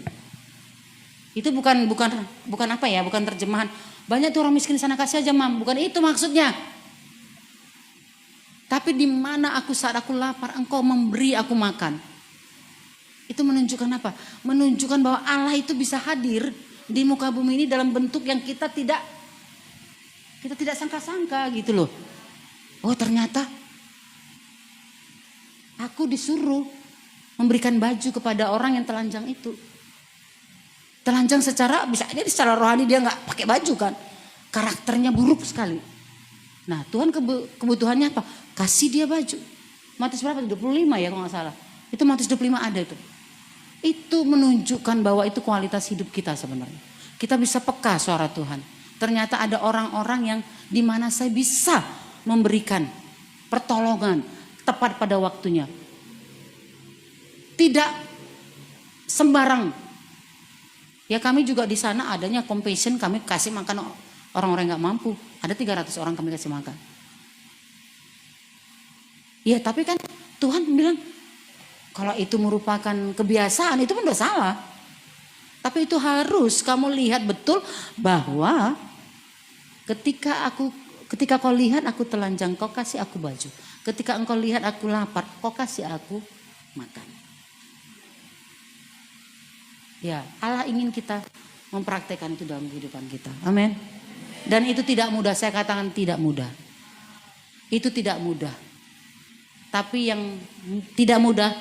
Itu bukan apa ya, bukan terjemahan. Banyak tuh orang miskin sana kasih aja mam. Bukan itu maksudnya. Tapi di mana saat aku lapar engkau memberi aku makan. Itu menunjukkan apa? Menunjukkan bahwa Allah itu bisa hadir di muka bumi ini dalam bentuk yang kita tidak sangka-sangka gitu loh. Oh ternyata aku disuruh memberikan baju kepada orang yang telanjang itu. Telanjang jadi secara rohani dia nggak pakai baju kan. Karakternya buruk sekali. Nah Tuhan kebutuhannya apa? Kasih dia baju. Matius berapa? 25 ya kalau nggak salah. Itu Matius 25 ada itu. Itu menunjukkan bahwa itu kualitas hidup kita sebenarnya. Kita bisa peka suara Tuhan. Ternyata ada orang-orang yang dimana saya bisa memberikan pertolongan tepat pada waktunya. Tidak sembarang. Ya kami juga di sana adanya compassion, kami kasih makan orang-orang yang gak mampu. Ada 300 orang kami kasih makan. Ya tapi kan Tuhan bilang kalau itu merupakan kebiasaan itu pun udah salah. Tapi itu harus kamu lihat betul bahwa ketika kau lihat aku telanjang kau kasih aku baju. Ketika engkau lihat aku lapar kau kasih aku makan. Ya Allah ingin kita mempraktekkan itu dalam kehidupan kita. Amin. Dan itu tidak mudah, saya katakan tidak mudah. Itu tidak mudah. Tapi yang tidak mudah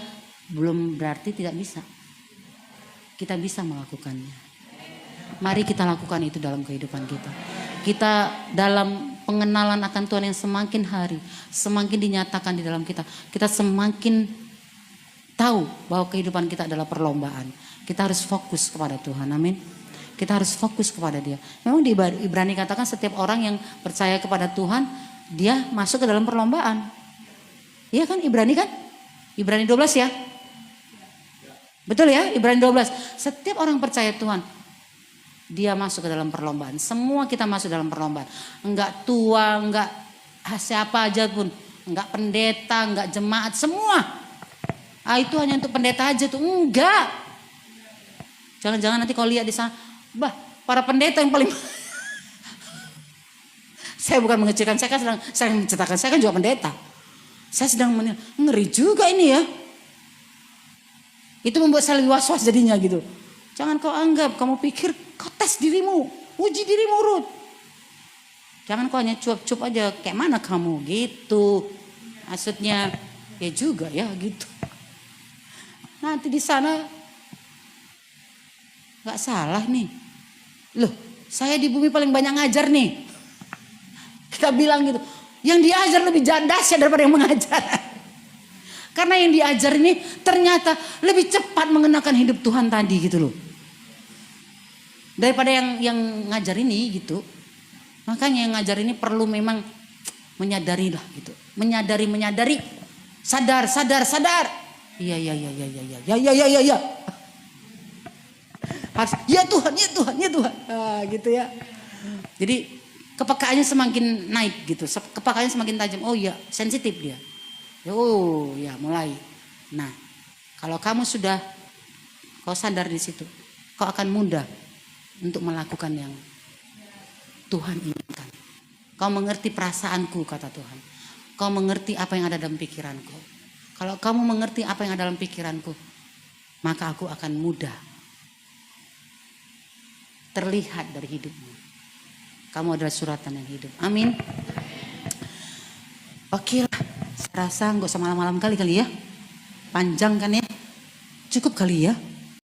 belum berarti tidak bisa. Kita bisa melakukannya. Mari kita lakukan itu dalam kehidupan kita. Kita dalam pengenalan akan Tuhan yang semakin hari, semakin dinyatakan di dalam kita. Kita semakin tahu bahwa kehidupan kita adalah perlombaan. Kita harus fokus kepada Tuhan. Amin. Kita harus fokus kepada Dia. Memang di Ibrani katakan setiap orang yang percaya kepada Tuhan, dia masuk ke dalam perlombaan. Iya kan Ibrani kan? Ibrani 12 ya. Betul ya Ibrani 12. Setiap orang percaya Tuhan, dia masuk ke dalam perlombaan. Semua kita masuk dalam perlombaan. Enggak tua, enggak siapa aja pun. Enggak pendeta, enggak jemaat, semua. Itu hanya untuk pendeta aja tuh. Enggak. Jangan-jangan nanti kalau lihat di sana, para pendeta yang paling saya bukan mengecilkan, saya menceritakan, saya kan juga pendeta. Saya sedang ngeri juga ini ya. Itu membuat saya lebih was-was jadinya gitu. Jangan kau anggap, kamu pikir kau tes dirimu, uji dirimu Ruth. Jangan kau hanya cuap-cuap aja, kayak mana kamu gitu. Maksudnya ya juga ya gitu. Nanti di sana nggak salah nih. Loh, saya di bumi paling banyak ngajar nih. Kita bilang gitu. Yang diajar lebih dahsyat daripada yang mengajar. Karena yang diajar ini ternyata lebih cepat mengenakan hidup Tuhan tadi gitu loh. Daripada yang ngajar ini gitu. Makanya yang ngajar ini perlu memang menyadari lah gitu. Menyadari. Sadar. Iya. Harus, ya Tuhan. Gitu ya. Jadi kepekaannya semakin naik gitu. Kepekaannya semakin tajam. Oh iya, sensitif dia. Oh ya mulai. Nah, kalau kamu sudah kau sadar di situ, kau akan mudah untuk melakukan yang Tuhan inginkan. Kau mengerti perasaanku, kata Tuhan. Kau mengerti apa yang ada dalam pikiranku. Kalau kamu mengerti apa yang ada dalam pikiranku, maka aku akan mudah terlihat dari hidupmu. Kamu adalah suratan yang hidup. Amin. Oke lah. Saya rasa nggak usah malam-malam kali ya. Panjang kan ya. Cukup kali ya.